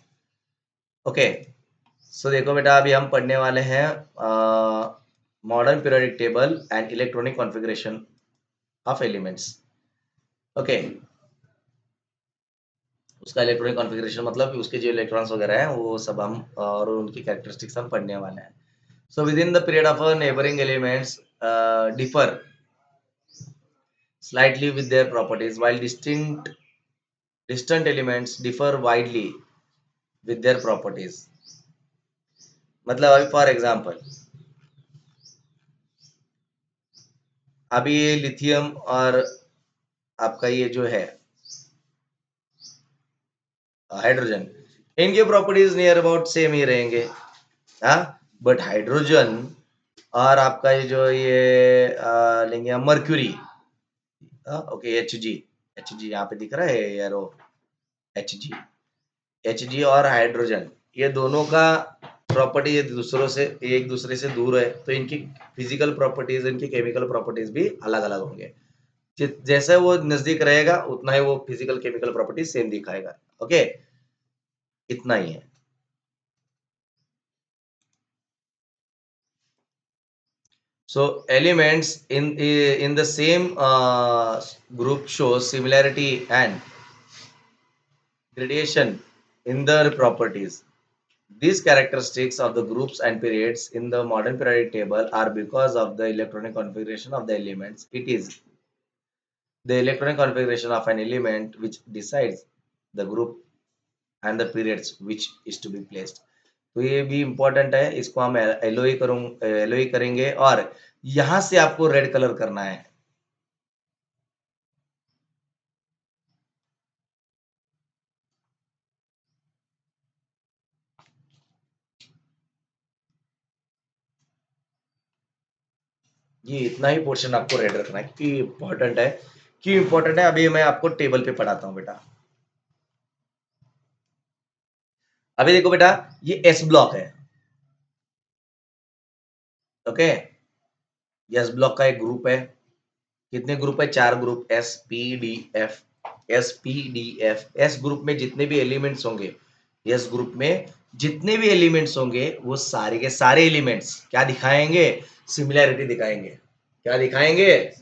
ओके, सो देखो बेटा, अभी हम पढ़ने वाले हैं modern periodic table and electronic configuration of elements. Okay, उसका इलेक्ट्रॉनिक कॉन्फ़िगरेशन मतलब उसके जो इलेक्ट्रॉन्स वगैरह हैं वो सब हम, और उनकी कैरेक्टरिस्टिक्स हम पढ़ने वाले हैं। So with in the period of neighbouring elements differ slightly with their properties, while distant elements differ widely with their properties. मतलब अभी फॉर एग्जांपल अभी ये लिथियम और आपका ये जो है हाइड्रोजन, इनके प्रॉपर्टीज नियर अबाउट सेम ही रहेंगे, हाँ। बट हाइड्रोजन और आपका ये जो ये लेंगे हम मर्क्यूरी, ओके, एच जी यहाँ पे दिख रहा है यारो, एच जी, एच जी और हाइड्रोजन, ये दोनों का प्रॉपर्टी एक दूसरे से दूर है, तो इनकी फिजिकल प्रॉपर्टीज, इनकी केमिकल प्रॉपर्टीज भी अलग अलग होंगे। जैसे वो नजदीक रहेगा उतना ही वो फिजिकल केमिकल प्रॉपर्टीज सेम दिखाएगा। ओके, इतना ही है। So elements in the same group shows similarity and gradation in their properties. These characteristics of the groups and periods in the modern periodic table are because of the electronic configuration of the elements. It is the electronic configuration of an element which decides the group and the periods which is to be placed. तो ये भी इम्पोर्टेंट है, इसको हम एलोई करेंगे और यहां से आपको रेड कलर करना है। ये इतना ही पोर्शन आपको रेड रखना है कि इम्पोर्टेंट है, क्यों इम्पोर्टेंट है अभी मैं आपको टेबल पे पढ़ाता हूँ बेटा। अभी देखो बेटा, ये एस ब्लॉक है, ओके, एस ब्लॉक का एक ग्रुप है, कितने ग्रुप है, 4 group, S P D F, S P D F. S group में जितने भी एलिमेंट्स होंगे, एस ग्रुप में जितने भी एलिमेंट्स होंगे वो सारे के सारे एलिमेंट्स क्या दिखाएंगे, सिमिलैरिटी दिखाएंगे। क्या दिखाएंगे,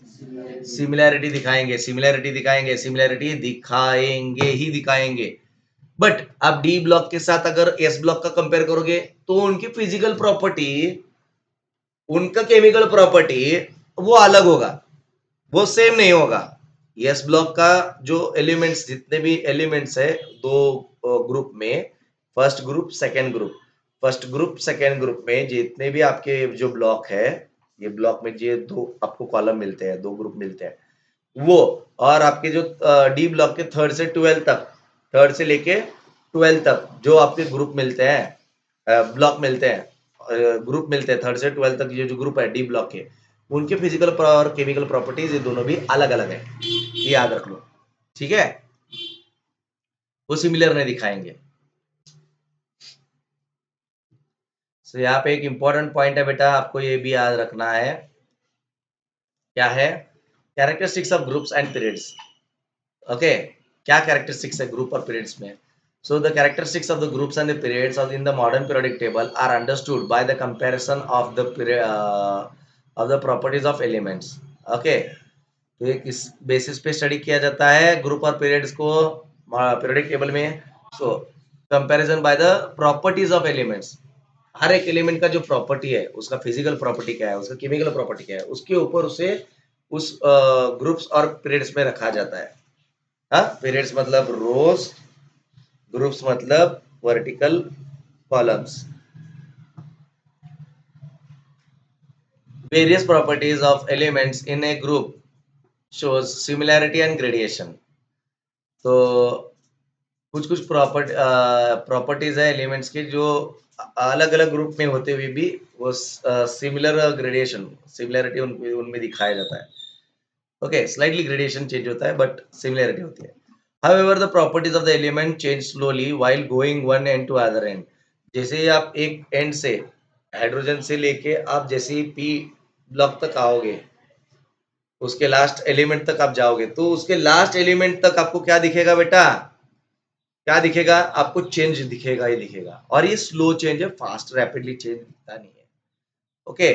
सिमिलैरिटी दिखाएंगे, सिमिलैरिटी दिखाएंगे, सिमिलैरिटी दिखाएंगे ही दिखाएंगे। बट आप डी ब्लॉक के साथ अगर एस ब्लॉक का कंपेयर करोगे तो उनकी फिजिकल प्रॉपर्टी, उनका केमिकल प्रॉपर्टी वो अलग होगा, वो सेम नहीं होगा। एस ब्लॉक का जो एलिमेंट्स, जितने भी एलिमेंट्स है दो ग्रुप में, first group second group, first group second group में जितने भी आपके जो ब्लॉक है, ये ब्लॉक में ये दो आपको कॉलम मिलते हैं, दो ग्रुप मिलते हैं वो, और आपके जो डी ब्लॉक के थर्ड से 12 तक, थर्ड से लेके 12 तक जो आपके ग्रुप मिलते हैं, ब्लॉक मिलते हैं, ग्रुप मिलते हैं, थर्ड से 12 तक ये जो ग्रुप है डी ब्लॉक के, उनके फिजिकल और केमिकल प्रॉपर्टीज ये दोनों भी अलग अलग है, ये याद रख लो, ठीक है। वो सिमिलर नहीं दिखाएंगे। तो यहाँ पे एक इंपॉर्टेंट पॉइंट है बेटा, आपको ये भी याद रखना है, क्या है, characteristics of groups and periods. Okay, क्या कैरेक्टरिस्टिक्स है ग्रुप और पीरियड्स में। So the characteristics of the groups and the periods of in the modern periodic table are understood by the comparison of the properties of elements. Okay, तो ये किस बेसिस पे स्टडी किया जाता है ग्रुप और पीरियड्स को पीरियोडिक टेबल में। So comparison by the properties of elements, हर एक एलिमेंट का जो प्रॉपर्टी है, उसका फिजिकल प्रॉपर्टी क्या है, उसका केमिकल प्रॉपर्टी क्या है, उसके ऊपर उसे उस ग्रुप्स और पीरियड्स में रखा जाता है। हाँ, पीरियड्स मतलब रोज, ग्रुप्स मतलब vertical columns. Various properties of elements in A group shows similarity and gradation. तो कुछ कुछ प्रॉपर्टीज है एलिमेंट्स की जो अलग अलग ग्रुप में होते हुए भी वो सिमिलर ग्रेडिएशन, सिमिलरिटी उनमें दिखाया जाता है। ओके, स्लाइटली ग्रेडिएशन चेंज होता है बट सिमिलरिटी होती है। However, the properties of the element change slowly while going one end to other end. जैसे ही आप एक एंड से, हाइड्रोजन से लेके आप जैसे ही पी ब्लॉक तक आओगे, उसके लास्ट एलिमेंट तक आप जाओगे, तो उसके लास्ट एलिमेंट तक आपको क्या दिखेगा बेटा, क्या दिखेगा आपको, चेंज दिखेगा ही दिखेगा, और ये स्लो चेंज है, फास्ट रैपिडली चेंज दिखता नहीं है। ओके,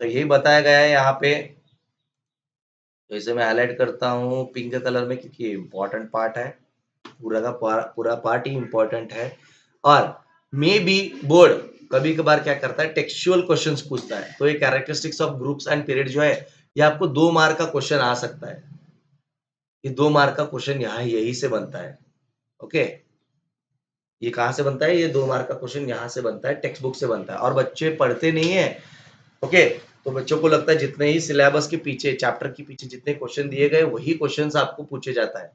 तो यही बताया गया है यहाँ पे, तो इसे मैं हाईलाइट करता हूँ पिंक कलर में क्योंकि इंपॉर्टेंट पार्ट है, पूरा का पूरा पार्ट ही इंपॉर्टेंट है। और मे बी बोर्ड कभी कभार क्या करता है, टेक्सचुअल क्वेश्चंस पूछता है, तो ये characteristics of groups and period जो है, ये आपको 2 मार्क का क्वेश्चन आ सकता है, ये 2 मार्क का क्वेश्चन यहाँ यही से बनता है। ओके, ये कहाँ से बनता है? ये 2 मार्क का क्वेश्चन यहाँ से बनता है, टेक्स्ट बुक से बनता है, और बच्चे पढ़ते नहीं है। ओके, तो बच्चों को लगता है जितने ही सिलेबस के पीछे, चैप्टर के पीछे जितने क्वेश्चन दिए गए वही क्वेश्चन आपको पूछे जाता है।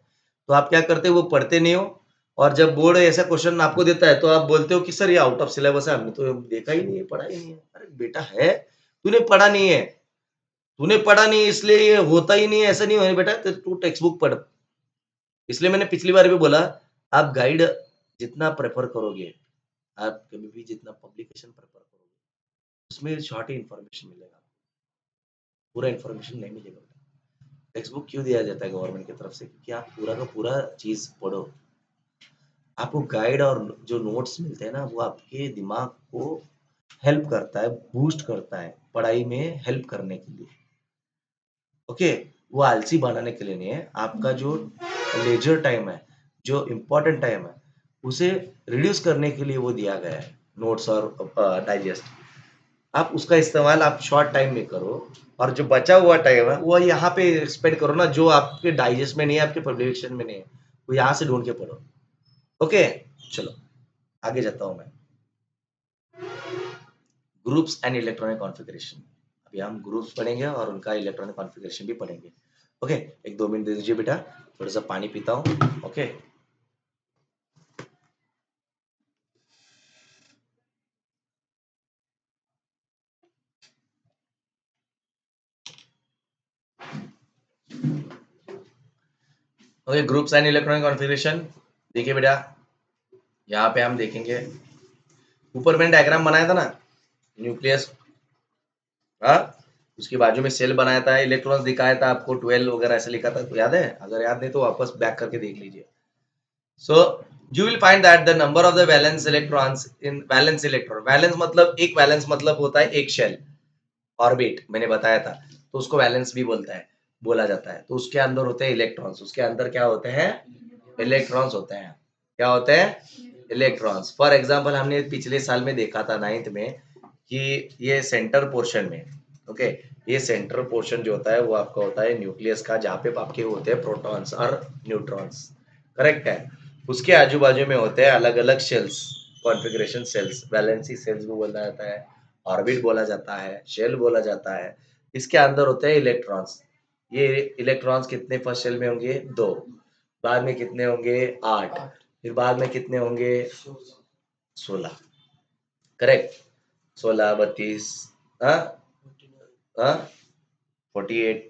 तो आप क्या करते हो? वो पढ़ते नहीं हो, और जब बोर्ड ऐसा क्वेश्चन आपको देता है तो आप बोलते हो कि सर ये आउट ऑफ सिलेबस है, हमने तो देखा ही नहीं है, पढ़ा ही नहीं है। अरे बेटा है, तूने पढ़ा नहीं है, तूने पढ़ा नहीं इसलिए ये होता ही नहीं है, ऐसा नहीं है बेटा, तो तू टेक्स्ट बुक पढ़। इसलिए मैंने पिछली बार भी बोला, आप गाइड जितना प्रेफर करोगे, आप कभी भी जितना पब्लिकेशन प्रेफर करोगे, उसमें शॉर्ट ही इन्फॉर्मेशन मिलेगा, पूरा इन्फॉर्मेशन नहीं मिलेगा। टेक्स्ट बुक क्यों दिया जाता है गवर्नमेंट की तरफ से? कि आप पूरा का पूरा चीज पढ़ो। आपको गाइड और जो नोट्स मिलते हैं ना, वो आपके दिमाग को हेल्प करता है, बूस्ट करता है पढ़ाई में हेल्प करने के लिए। ओके, वो आलसी बनाने के लिए नहीं है। आपका जो लेजर टाइम है, जो इम्पोर्टेंट टाइम है, उसे रिड्यूस करने के लिए वो दिया गया है, नोट्स और डाइजेस्ट। आप उसका इस्तेमाल आप शॉर्ट टाइम में करो, और जो बचा हुआ टाइम है वो यहाँ पे स्पेंड करो ना, जो आपके डाइजेस्ट में नहीं है, आपके पब्लिकेशन में नहीं है, वो यहाँ से ढूंढ के पढ़ो। ओके, चलो आगे जाता हूँ मैं। Groups and electronic configuration. अभी हम ग्रुप्स पढ़ेंगे और उनका इलेक्ट्रॉनिक कॉन्फ़िगरेशन भी पढ़ेंगे। ओके, एक 2 मिनट दे दीजिए बेटा, थोड़ा सा पानी पीता हूँ। Okay, okay, groups and electronic configuration. देखिए बेटा, यहाँ पे हम देखेंगे, ऊपर मैंने डायग्राम बनाया था ना, न्यूक्लियस, हाँ, उसके बाजू में सेल बनाया था, इलेक्ट्रॉन्स दिखाया था आपको, 12 वगैरह ऐसे लिखा था, तो याद है? अगर याद नहीं तो वापस बैक करके देख लीजिए। So you will find that the number of the valence electrons in valence electron, valence मतलब एक वैलेंस मतलब होता है एक शेल, ऑर्बिट मैंने बताया था, तो उसको वैलेंस भी बोला जाता है। तो उसके अंदर होते हैं इलेक्ट्रॉन्स, उसके अंदर क्या होते हैं? इलेक्ट्रॉन्स होते हैं। क्या होते हैं? इलेक्ट्रॉन्स। फॉर एग्जाम्पल हमने पिछले साल में देखा था 9th में, कि ये सेंटर पोर्शन में, ओके, ये सेंटर पोर्शन जो होता है वो आपका होता है न्यूक्लियस का, जहाँ पे आपके होते हैं प्रोटॉन्स और न्यूट्रॉन्स, करेक्ट है? उसके आजू बाजू में होते हैं अलग अलग shells, configuration shells, valency shells भी बोला जाता है, ऑर्बिट बोला जाता है, शेल बोला जाता है। इसके अंदर होते हैं इलेक्ट्रॉन्स। ये इलेक्ट्रॉन्स कितने फर्स्ट शेल में होंगे? 2। बाद में कितने होंगे? 8। फिर बाद में कितने होंगे? 16। करेक्ट, 16, 32, हाँ, हाँ, 48,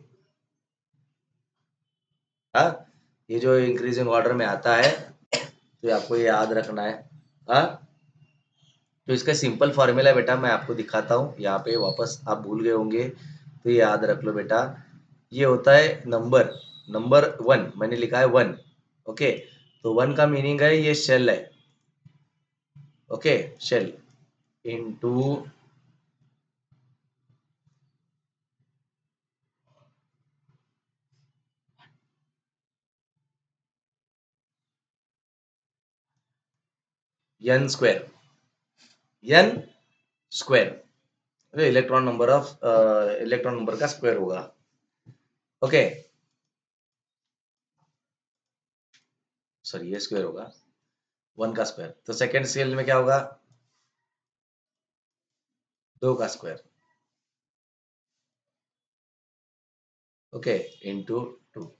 हाँ, ये जो इंक्रीजिंग ऑर्डर में आता है, तो ये आपको याद रखना है। हाँ, तो इसका सिंपल फॉर्मूला बेटा मैं आपको दिखाता हूँ, यहाँ पे वापस आप भूल गए होंगे, तो ये याद रख लो बेटा। ये होता है नंबर, नंबर 1 मैंने लिखा है 1। ओके, तो 1 का मीनिंग है ये शेल है। Okay, shell into n square, n square, electron number का स्क्वायर होगा। ओके, सॉरी, ये स्क्वायर होगा 1 का स्क्वायर, तो सेकेंड स्केल में क्या होगा? 2 का स्क्वायर। Okay, into 2।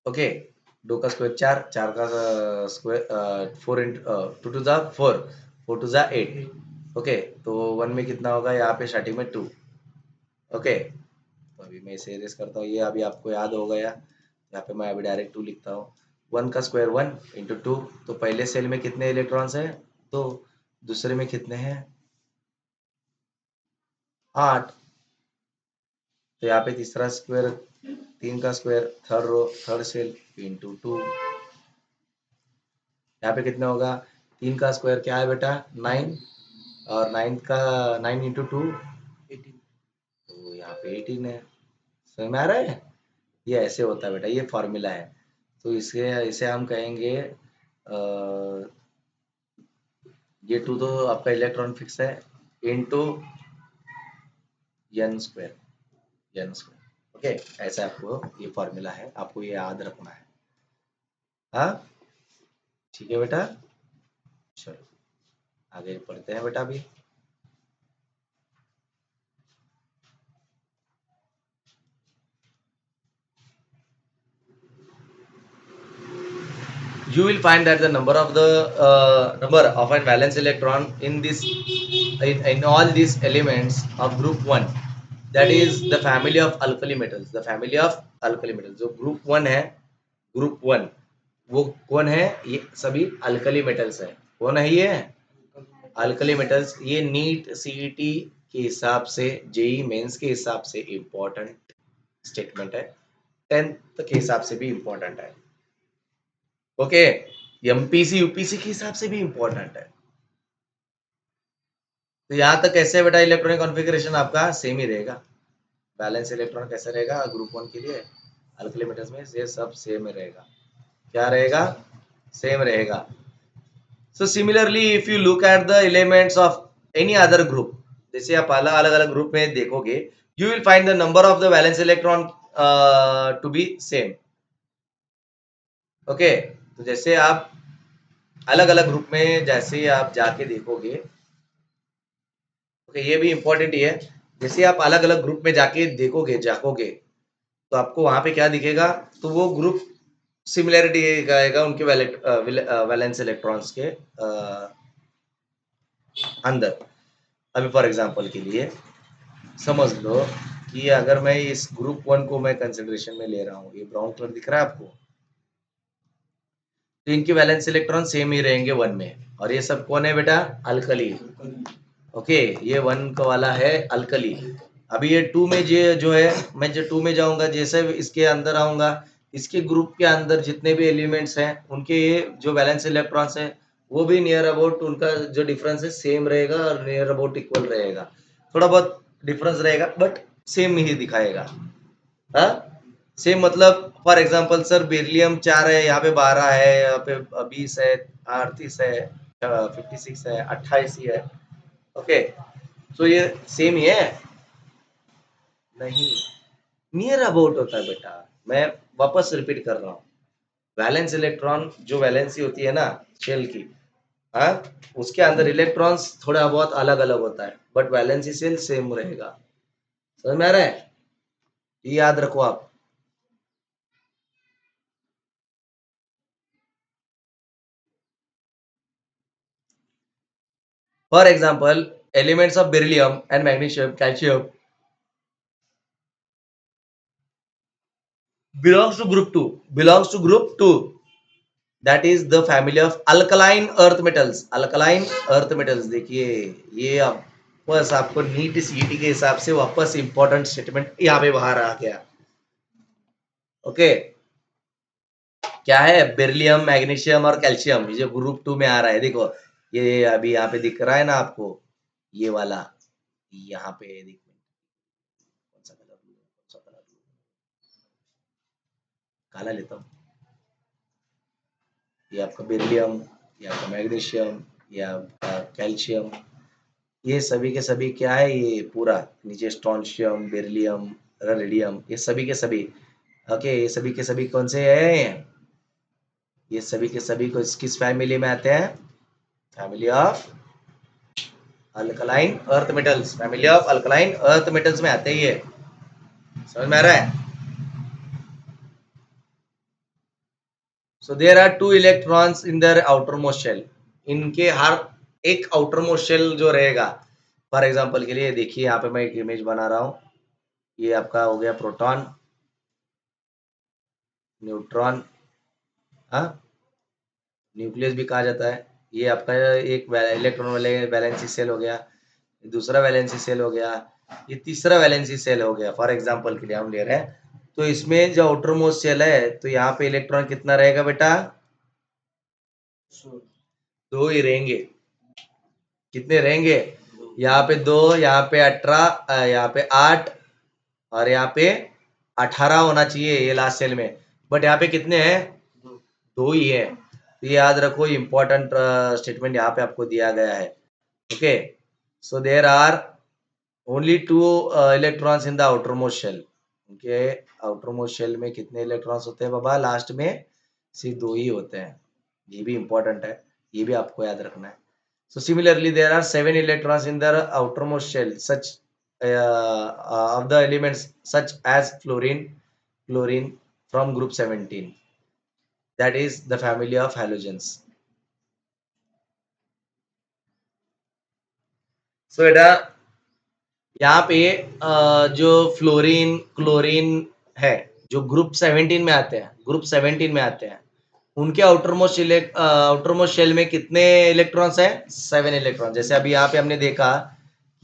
ओके, 2 का स्क्वायर 4, 4 का स्क्वायर 4 इंटू 2 टू ज़ा 4, 4 टू ज़ा 8। ओके, तो 1 में कितना होगा? यहाँ पे स्टार्टिंग में 2। ओके, तो अभी मैं इसे एरेज करता हूँ, ये अभी आपको याद हो गया, यहाँ पे मैं अभी डायरेक्ट 2 लिखता हूँ। 1 का स्क्वायर 1 इंटू 2, तो पहले सेल में कितने इलेक्ट्रॉन्स हैं? 2। दूसरे में कितने हैं? 8। तो यहाँ पे तीसरा स्क्वायर 3 का square, third row, third shell into 2। यहाँ पे कितना होगा? 3 का स्क्वायर क्या है बेटा? 9, और 9 का 9 इंटू 2 18, तो यहाँ पे 18 है। समझ में आ रहा है? ये ऐसे होता है बेटा, ये फॉर्मूला है। तो इसे इसे हम कहेंगे, ये 2 तो आपका इलेक्ट्रॉन फिक्स है, into n square, n square. Okay, ऐसा आपको ये फॉर्मूला है, आपको ये याद रखना है। हाँ, ठीक है बेटा, चलो आगे पढ़ते हैं बेटा अभी। You will find that the number of a valence electron in in all these elements of group 1, that is the family of alkali metals, the family of alkali metals, जो group 1 है, group 1 वो कौन है, ये सभी अल्कली मेटल्स है। कौन है ये अल्कली मेटल्स? ये नीट सीईटी के हिसाब से, जेई मेंस के हिसाब से इंपॉर्टेंट स्टेटमेंट है, 10th के हिसाब से भी इंपॉर्टेंट है। ओके, एमपीसी यूपीसी के हिसाब से भी इंपॉर्टेंट है। तो यहां तक कैसे बेटा इलेक्ट्रॉनिक कॉन्फ़िगरेशन आपका सेम ही रहेगा। बैलेंस इलेक्ट्रॉन कैसे रहेगा ग्रुप 1 के लिए, अल्कली मेटल्स में ये सब सेम रहेगा। क्या रहेगा? सेम रहेगा। So similarly, if you look at the elements of any other group, जैसे आप अलग अलग ग्रुप में देखोगे, you will find the number of the valence electron to be same. Okay, तो जैसे आप अलग अलग ग्रुप में जैसे आप जाके देखोगे, ओके ये भी इंपॉर्टेंट ही है, जैसे आप अलग अलग ग्रुप में जाके देखोगे जाकोगे तो आपको वहां पे क्या दिखेगा, तो वो ग्रुप सिमिलरिटी आएगा उनके वैलेंस इलेक्ट्रॉन्स के अंदर। अभी फॉर एग्जांपल के लिए समझ लो कि अगर मैं इस ग्रुप 1 को मैं कंसिडरेशन में ले रहा हूँ, ये ब्राउन कलर दिख रहा है आपको, तो इनके वैलेंस इलेक्ट्रॉन सेम ही रहेंगे 1 में, और ये सब कौन है बेटा? अल्कली। ओके, ये 1 का वाला है अल्कली। अभी ये 2 में जो है, मैं जो 2 में जाऊंगा, जैसे इसके अंदर आऊंगा, इसके ग्रुप के अंदर जितने भी एलिमेंट्स हैं उनके ये जो वैलेंस इलेक्ट्रॉन्स हैं वो भी नियर अबाउट उनका जो डिफरेंस है सेम रहेगा और नियर अबाउट इक्वल रहेगा। थोड़ा बहुत डिफरेंस रहेगा बट सेम ही दिखाएगा। हाँ, सेम मतलब फॉर एग्जांपल सर बेरिलियम 4 है, यहाँ पे 12 है, यहाँ पे 20 है, 38 है, 56 है, 28 ही है। ओके, तो ये सेम ही है? नहीं, नियर अबाउट होता है बेटा। मैं वापस रिपीट कर रहा हूँ, वैलेंस इलेक्ट्रॉन जो वैलेंसी होती है ना शेल की, हाँ, उसके अंदर इलेक्ट्रॉन्स थोड़ा बहुत अलग अलग होता है बट वैलेंसी सेल सेम रहेगा। समझ में आ रहा है? ये याद रखो आप। For example elements of beryllium and magnesium calcium belongs to group 2, that is the family of alkaline earth metals। alkaline earth metals देखिए, ये अब बस आपको नीट सीईटी के हिसाब से वापस इंपॉर्टेंट स्टेटमेंट यहाँ पे बाहर आ गया। ओके, क्या है? बेरिलियम, मैग्नीशियम और कैल्शियम, ये जो ग्रुप 2 में आ रहा है, देखो ये अभी यहाँ पे दिख रहा है ना आपको, ये वाला, यहाँ पे देखो कौन सा कलर, कौन सा कलर, काला लेता हूँ। ये आपका बेरिलियम, ये आपका मैग्नीशियम, ये आपका कैल्शियम, ये सभी के सभी क्या है, ये पूरा नीचे स्ट्रोंशियम, बेरिलियम, रेडियम, ये सभी के सभी, ओके ये सभी के सभी कौन से हैं? ये सभी के सभी को किस फैमिली में आते हैं? Family of alkaline earth metals, family of alkaline earth metals में आते ही है। समझ में आ रहा है? So there are 2 electrons in their outermost shell. इनके हर एक आउटर मोस्ट शेल जो रहेगा, फॉर एग्जांपल के लिए देखिए यहाँ पे मैं एक इमेज बना रहा हूँ, ये आपका हो गया प्रोटॉन, न्यूट्रॉन, हाँ, न्यूक्लियस भी कहा जाता है। ये आपका एक इलेक्ट्रॉन वाले वैलेंसी सेल हो गया, दूसरा वैलेंसी सेल हो गया, ये तीसरा वैलेंसी सेल हो गया, फॉर एग्जांपल के लिए हम ले रहे हैं। तो इसमें जो आउटर मोस्ट सेल है, तो यहाँ पे इलेक्ट्रॉन कितना रहेगा बेटा? 2 ही रहेंगे। कितने रहेंगे? यहाँ पे 2, यहाँ पे 18, यहाँ पे 8 और यहाँ पे 18 होना चाहिए ये लास्ट सेल में, बट यहाँ पे कितने हैं? 2 ही है। तो ये याद रखो, इंपॉर्टेंट स्टेटमेंट यहाँ पे आपको दिया गया है। Okay, so there are only 2 electrons in the outermost shell. उनके आउटर मोस्ट शेल में कितने इलेक्ट्रॉन्स होते हैं बाबा? लास्ट में सिर्फ 2 ही होते हैं। ये भी इंपॉर्टेंट है, ये भी आपको याद रखना है. So similarly, there are 7 electrons in the outermost shell, such of the elements such as chlorine from group 17. That is the family of halogens. So बेटा यहाँ पे जो फ्लोरीन क्लोरीन है, जो ग्रुप 17 में आते हैं, उनके आउटरमोस्ट शेल में कितने इलेक्ट्रॉन्स हैं? 7 इलेक्ट्रॉन. जैसे अभी यहाँ पे हमने देखा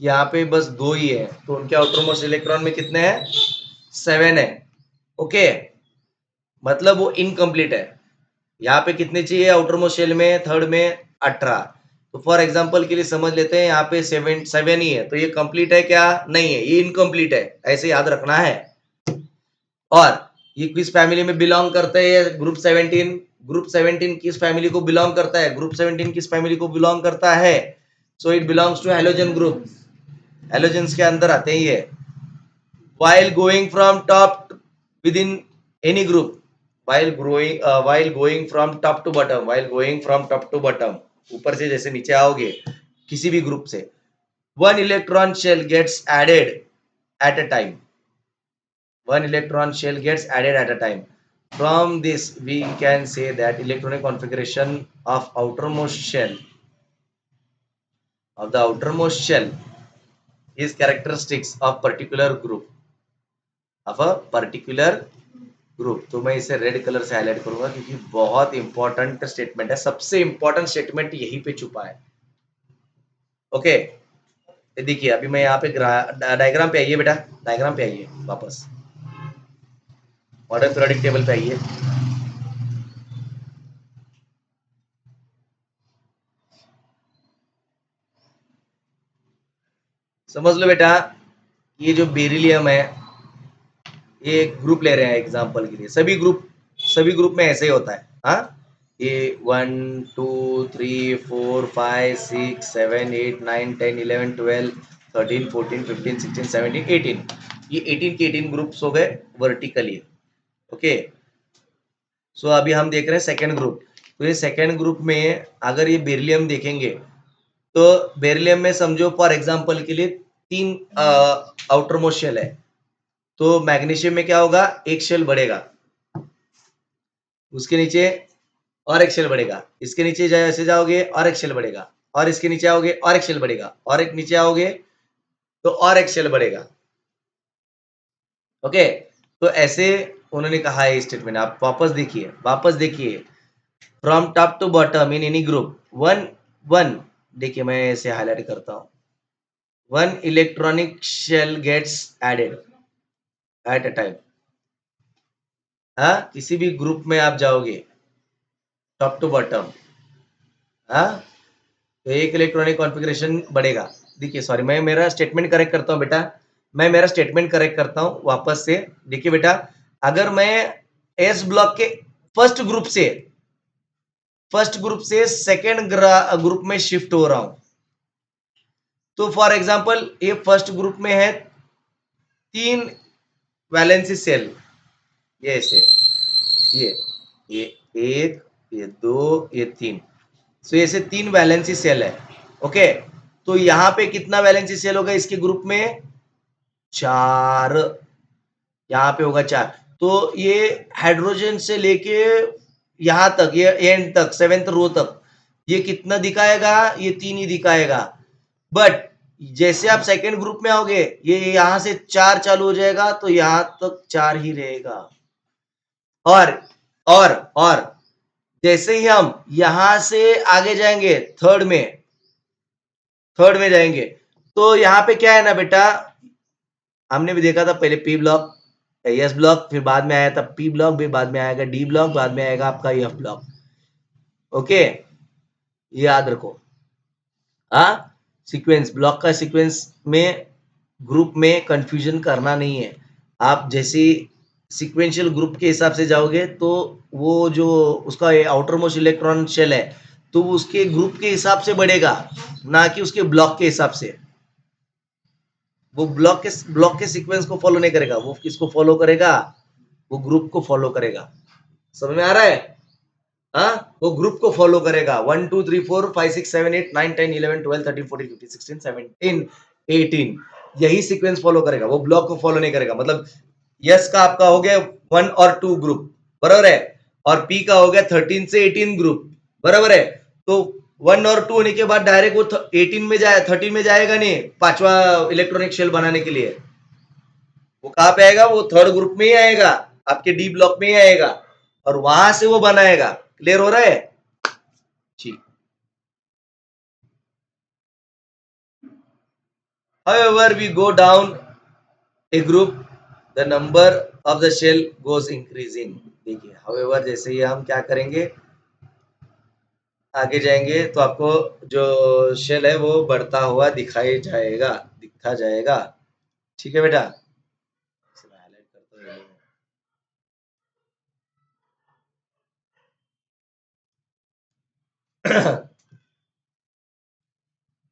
यहाँ पे बस 2 ही है, तो उनके आउटरमोस्ट इलेक्ट्रॉन में कितने हैं? 7 है. ओके, मतलब वो इनकम्प्लीट है. यहाँ पे कितने चाहिए आउटरमोस्ट शेल में? थर्ड में 18. तो फॉर एग्जांपल के लिए समझ लेते हैं यहाँ पे 7 ही है, तो ये कंप्लीट है क्या? नहीं है, ये इनकम्प्लीट है, ऐसे याद रखना है. और ये किस फैमिली में बिलोंग करते हैं? ग्रुप 17. ग्रुप 17 किस फैमिली को बिलोंग करता है? ग्रुप 17 किस फैमिली को बिलोंग करता है? So it belongs to halogen group. Halogens के अंदर आते हैं ये. while going from top within any group, while going from top to bottom, ऊपर से जैसे नीचे आओगे किसी भी ग्रुप से, one electron shell gets added at a time. From this we can say that electronic configuration of the outermost shell is characteristics of a particular group. तो मैं इसे रेड कलर से हाईलाइट करूंगा क्योंकि बहुत इंपॉर्टेंट स्टेटमेंट है. सबसे इंपॉर्टेंट स्टेटमेंट यहीं पे छुपा है. ओके, देखिए अभी मैं यहाँ पे डायग्राम पे आइए बेटा, डायग्राम पे आइए, वापस मॉडर्न पीरियोडिक टेबल पे आइए. समझ लो बेटा, ये जो बेरिलियम है, ये एक ग्रुप ले रहे हैं एग्जांपल के लिए. सभी ग्रुप में ऐसे ही होता है. हाँ, ये 1 2 3 4 5 6 7 8 9 10 11 12 13 14 15 16 17 18. ये 18 के 18 ग्रुप्स हो गए वर्टिकली. ओके, सो अभी हम देख रहे हैं सेकेंड ग्रुप. तो ये सेकेंड ग्रुप में अगर ये बेरिलियम देखेंगे तो बेरिलियम में समझो फॉर एग्जांपल के लिए 3 आउटर मोस्ट शेल है. तो मैग्नीशियम में क्या होगा? एक शेल बढ़ेगा, उसके नीचे और एक शेल बढ़ेगा, इसके नीचे जैसे जाओगे और एक शेल बढ़ेगा, और इसके नीचे आओगे और एक शेल बढ़ेगा, और एक नीचे आओगे तो और एक शेल बढ़ेगा. ओके, तो ऐसे उन्होंने कहा है स्टेटमेंट. आप वापस देखिए from top to bottom in any group one one. देखिए मैं ऐसे हाईलाइट करता हूं. One electronic shell gets added at a time. हाँ, किसी भी ग्रुप में आप जाओगे टॉप टू बॉटम, हाँ, तो एक इलेक्ट्रॉनिक कॉन्फ़िगरेशन बढ़ेगा. देखिए सॉरी, मैं मेरा स्टेटमेंट करेक्ट करता हूँ बेटा, वापस से. देखिए बेटा, अगर मैं एस ब्लॉक के फर्स्ट ग्रुप से सेकेंड ग्रुप में शिफ्ट हो रहा हूं, तो फॉर एग्जांपल ये फर्स्ट ग्रुप में है 3 वैलेंसी सेल, ये ऐसे, ये 1, ये 2, ये 3. सो ऐसे 3 वैलेंसी सेल है. ओके, तो यहाँ पे कितना वैलेंसी सेल होगा इसके ग्रुप में? 4. यहाँ पे होगा 4. तो ये हाइड्रोजन से लेके यहाँ तक, ये एंड तक, 7th रो तक, ये कितना दिखाएगा? ये 3 ही दिखाएगा. बट जैसे आप सेकेंड ग्रुप में आओगे, ये यहाँ से 4 चालू हो जाएगा, तो यहाँ तक 4 ही रहेगा. और और जैसे ही हम यहां से आगे जाएंगे थर्ड में जाएंगे, तो यहाँ पे क्या है ना बेटा, हमने भी देखा था पहले पी ब्लॉक, एस ब्लॉक, फिर बाद में आया था पी ब्लॉक, फिर बाद में आएगा डी ब्लॉक, बाद में आएगा आपका एफ ब्लॉक. ओके, ये याद रखो. हाँ, सीक्वेंस ब्लॉक का सीक्वेंस में ग्रुप में कंफ्यूजन करना नहीं है. आप जैसे सीक्वेंशियल ग्रुप के हिसाब से जाओगे तो वो जो उसका आउटर मोस्ट इलेक्ट्रॉन शेल है, तो वो उसके ग्रुप के हिसाब से बढ़ेगा, ना कि उसके ब्लॉक के हिसाब से. वो ब्लॉक के सीक्वेंस को फॉलो नहीं करेगा, वो किसको फॉलो करेगा? वो ग्रुप को फॉलो करेगा. समझ में आ रहा है? हाँ, वो ग्रुप को फॉलो करेगा 1 2 3 4 5 6 7 8 9 10 11 12 13 14 15 16 17 18 यही सीक्वेंस फॉलो करेगा, वो ब्लॉक को फॉलो नहीं करेगा। मतलब यस का आपका हो गया 1 और 2 ग्रुप, बराबर है, और पी का हो गया 13 से 18 ग्रुप, बराबर है। तो 1 और 2 होने के बाद डायरेक्ट वो 18 में जाए 13 में जाएगा नहीं, पांचवा इलेक्ट्रॉनिक शेल बनाने के लिए। वो कहां पे आएगा, वो थर्ड ग्रुप में ही आएगा, आपके डी ब्लॉक में ही आएगा, और वहां से वो बनाएगा। क्लियर हो रहा है जी। However we go down a group, the number of the shell goes increasing। देखिए however जैसे ही हम क्या करेंगे, आगे जाएंगे तो आपको जो शेल है वो बढ़ता हुआ दिखाई जाएगा, दिखा जाएगा। ठीक है बेटा, हाईलाइट करता हूँ।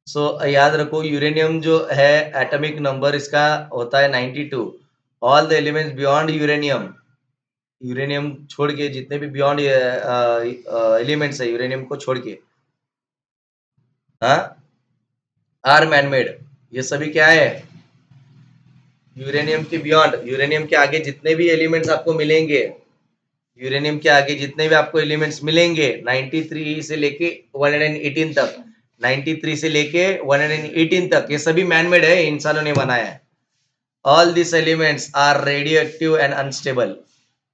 सो याद रखो यूरेनियम जो है एटॉमिक नंबर इसका होता है 92। All the elements beyond uranium, uranium छोड़ के जितने भी बियॉन्ड एलिमेंट्स है यूरेनियम को छोड़ के, हाँ, आर मैनमेड। ये सभी क्या है, यूरेनियम के बियॉन्ड, यूरेनियम के आगे जितने भी एलिमेंट्स आपको मिलेंगे, यूरेनियम के आगे जितने भी आपको एलिमेंट्स मिलेंगे 93 से लेके 118 तक, 93 से लेके 118 तक, ये सभी मैनमेड है, इंसानों ने बनाया है। All these elements are radioactive and unstable.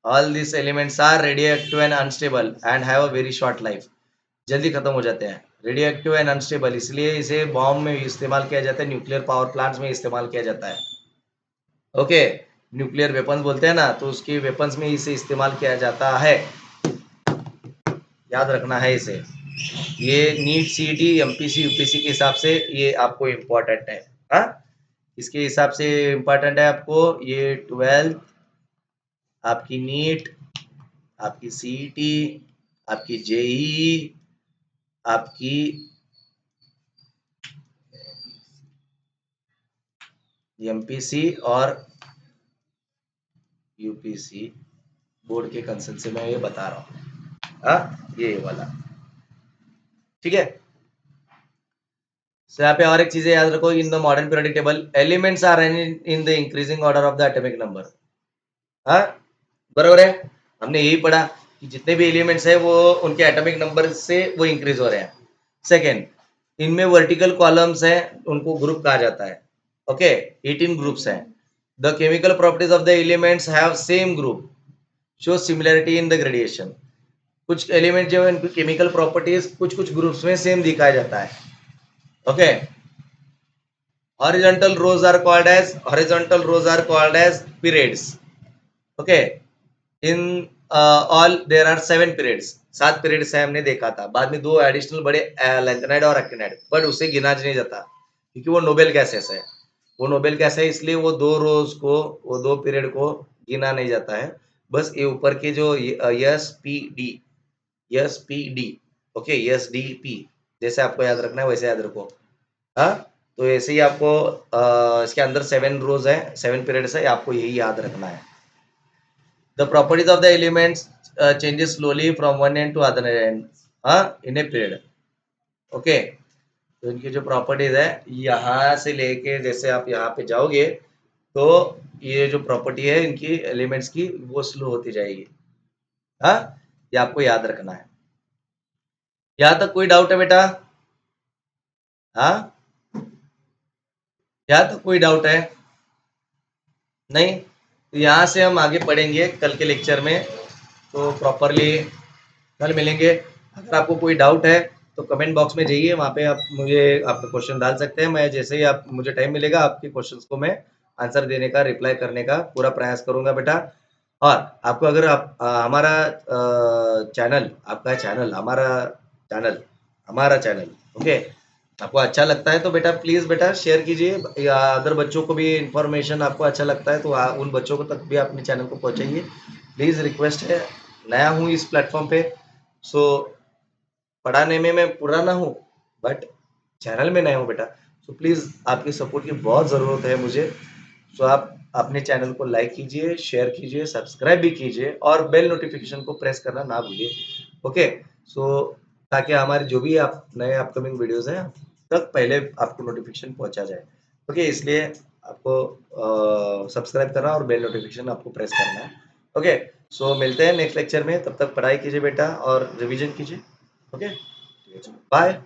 All these elements are radioactive and unstable and have a very short life. जल्दी खत्म हो जाते हैं। रेडियोएक्टिव एंड अनस्टेबल, इसलिए इसे बॉम्ब में इस्तेमाल किया जाता है, न्यूक्लियर पावर प्लांट्स में इस्तेमाल किया जाता है। ओके, न्यूक्लियर वेपन्स बोलते हैं ना, तो उसके वेपन्स में इसे इस्तेमाल किया जाता है। याद रखना है इसे। ये नीट सीईटी एमपीसी यूपीसी के हिसाब से ये आपको इम्पोर्टेंट है। हाँ, इसके हिसाब से इम्पोर्टेंट है आपको ये 12, आपकी नीट, आपकी सीईटी, आपकी जेई, आपकी एमपीसी और यूपीसी बोर्ड के कंसर्न से मैं ये बता रहा हूँ। हाँ, ये वाला ठीक है। So, यहाँ पे और एक चीजें याद रखो, in the modern periodic table elements are in the increasing order of the atomic number. हाँ, बराबर है, हमने यही पढ़ा कि जितने भी एलिमेंट्स है वो उनके एटॉमिक नंबर से वो इंक्रीज हो रहे हैं। सेकेंड, इनमें वर्टिकल कॉलम्स हैं, उनको ग्रुप कहा जाता है। ओके, 18 ग्रुप्स हैं। The chemical properties of the elements have same group, show similarity in the gradation. कुछ एलिमेंट जो है उनकी केमिकल प्रॉपर्टीज कुछ कुछ ग्रुप्स में सेम दिखाया जाता है। Okay, horizontal rows are called as periods। Okay, in all there are 7 periods, 7 periods है, हमने देखा था। बाद में 2 एडिशनल बड़े लैंथेनाइड और एक्टिनाइड, पर उसे गिना नहीं जाता क्योंकि वो नोबेल गैसेस है। वो नोबेल गैस है, इसलिए वो 2 रोज को, वो 2 पीरियड को गिना नहीं जाता है। बस ये ऊपर के जो yes P D, yes P D, okay, yes D P, जैसे आपको याद रखना है वैसे याद रखो। हाँ, तो ऐसे ही आपको इसके अंदर 7 रोज है, 7 पीरियड्स है, आपको यही याद रखना है। The properties of the elements changes slowly from one end to other end in a period। Okay, तो इनकी जो प्रॉपर्टीज है, यहाँ से लेके जैसे आप यहाँ पे जाओगे तो ये जो प्रॉपर्टी है इनकी एलिमेंट्स की वो स्लो होती जाएगी। हाँ, ये आपको याद रखना है। यहाँ तक कोई डाउट है बेटा? हाँ, यहाँ तक कोई डाउट है? नहीं, तो यहाँ से हम आगे पढ़ेंगे कल के लेक्चर में, तो प्रॉपरली कल मिलेंगे। अगर आपको कोई डाउट है तो कमेंट बॉक्स में जाइए, वहाँ पे आप मुझे आपका क्वेश्चन डाल सकते हैं। मैं जैसे ही आप मुझे टाइम मिलेगा आपके क्वेश्चंस को मैं आंसर देने का, रिप्लाई करने का पूरा प्रयास करूंगा बेटा। और आपको अगर आप हमारा चैनल, आपका चैनल, हमारा चैनल ओके, आपको अच्छा लगता है तो बेटा प्लीज बेटा शेयर कीजिए, या अदर बच्चों को भी इंफॉर्मेशन आपको अच्छा लगता है तो उन बच्चों को तक भी अपने चैनल को पहुंचाइए। प्लीज रिक्वेस्ट है, नया हूँ इस प्लेटफॉर्म पे, सो पढ़ाने में मैं पुराना हूँ बट चैनल में नया हूँ बेटा, सो प्लीज आपकी सपोर्ट की बहुत ज़रूरत है मुझे। सो आप अपने चैनल को लाइक कीजिए, शेयर कीजिए, सब्सक्राइब भी कीजिए और बेल नोटिफिकेशन को प्रेस करना ना भूलिए। ओके, सो ताकि हमारे जो भी आप नए अपकमिंग वीडियोस हैं तक पहले आपको नोटिफिकेशन पहुंचा जाए। ओके, इसलिए आपको सब्सक्राइब करना और बेल नोटिफिकेशन आपको प्रेस करना है। ओके, सो मिलते हैं नेक्स्ट लेक्चर में, तब तक पढ़ाई कीजिए बेटा और रिवीजन कीजिए। Okay, bye.